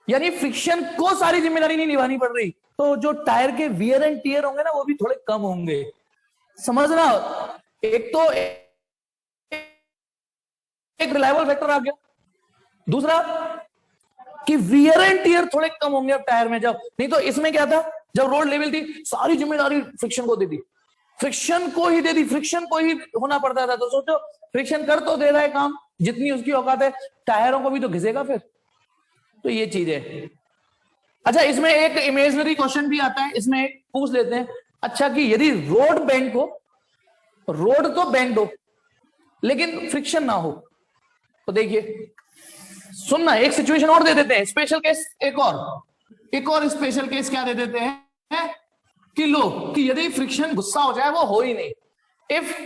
यानी फ्रिक्शन को सारी जिम्मेदारी नहीं निभानी पड़ रही, तो जो टायर के वियर एंड टियर होंगे ना वो भी थोड़े कम होंगे। समझना, एक तो एक रिलायबल फैक्टर आ गया, दूसरा कि वियर एंड टियर थोड़े कम होंगे अब टायर में, जब नहीं तो इसमें क्या था, जब रोड लेवल थी सारी जिम्मेदारी फ्रिक्शन को दी थी, फ्रिक्शन को ही दे दी, फ्रिक्शन को ही होना पड़ता था। तो सोचो फ्रिक्शन कर तो दे रहा है काम जितनी उसकी औकात है, टायरों को भी तो घिसेगा फिर। तो ये चीज है। अच्छा, इसमें एक इमेजिनरी क्वेश्चन भी आता है, इसमें एक पूछ लेते हैं, अच्छा कि यदि रोड बेंड हो, रोड तो बेंड हो लेकिन फ्रिक्शन ना हो, तो देखिए सुनना, एक सिचुएशन और दे देते हैं, स्पेशल केस एक और स्पेशल केस क्या दे देते हैं कि लो कि यदि फ्रिक्शन गुस्सा हो जाए, वो हो ही नहीं, इफ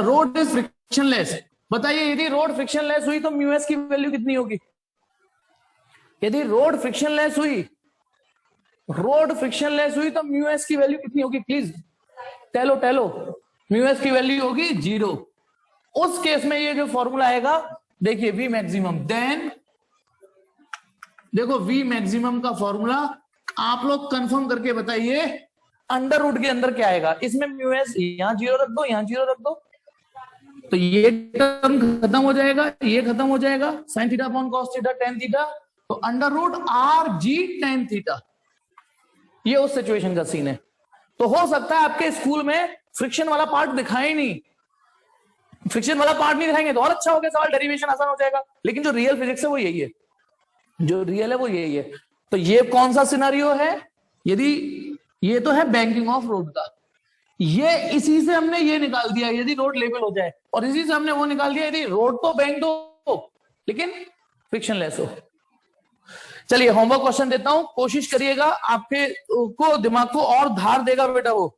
रोड इज फ्रिक्शनलेस, बताइए यदि रोड फ्रिक्शनलेस हुई तो म्यू एस की वैल्यू कितनी होगी? यदि रोड फ्रिक्शनलेस हुई तो म्यू एस की वैल्यू कितनी होगी? प्लीज टेलो म्यू एस की वैल्यू होगी 0। उस केस में ये जो फॉर्मूला आएगा, देखिए वी मैक्सिमम, देन देखो वी मैक्सिमम का फॉर्मूला आप लोग कंफर्म करके बताइए अंडर रूट के अंदर क्या आएगा। इसमें म्यू एस यहां 0 रख दो, यहां 0 रख दो, तो ये टर्म खत्म हो जाएगा, ये खत्म हो जाएगा, sine theta upon cos theta tan theta, तो under root R G tan theta. ये उस सिचुएशन का सीन है। तो हो सकता है आपके स्कूल में फ्रिक्शन वाला पार्ट दिखाए नहीं, फ्रिक्शन वाला पार्ट नहीं दिखाएंगे तो और अच्छा हो गया, सवाल डेरिवेशन आसान हो जाएगा। लेकिन जो रियल फिजिक्स है वो यही है, जो रियल है वो यही है। तो ये कौन सा सिनारियो है? यदि ये तो है बैंकिंग ऑफ रोड का, ये इसी से हमने ये निकाल दिया यदि रोड लेवल हो जाए, और इसी से हमने वो निकाल दिया यदि रोड तो बैंक हो लेकिन फ्रिक्शनलेस हो। चलिए होमवर्क क्वेश्चन देता हूं, कोशिश करिएगा, आपके को दिमाग को और धार देगा बेटा, वो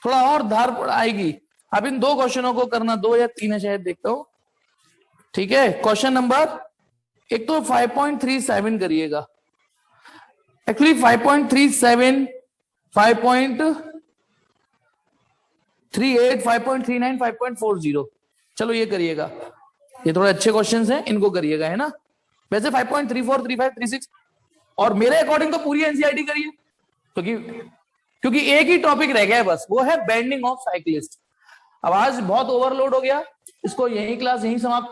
थोड़ा और धार आएगी। अब इन 2 क्वेश्चनों को करना, 2 या 3 है शायद, देखता हूं, ठीक है। क्वेश्चन नंबर एक तो 5.37 करिएगा, एक्चुअली 5.37, 5.38, 5.39, 5.40, चलो ये करिएगा, ये थोड़े अच्छे क्वेश्चंस हैं, इनको करिएगा, है ना। वैसे 5.34, 35, 36 और मेरे अकॉर्डिंग तो पूरी एनसीईआरटी करिए, क्योंकि एक ही टॉपिक रह गया है बस, वो है बेंडिंग ऑफ साइक्लिस्ट। अब आज बहुत ओवरलोड हो गया, इसको यही क्लास यहीं समाप्त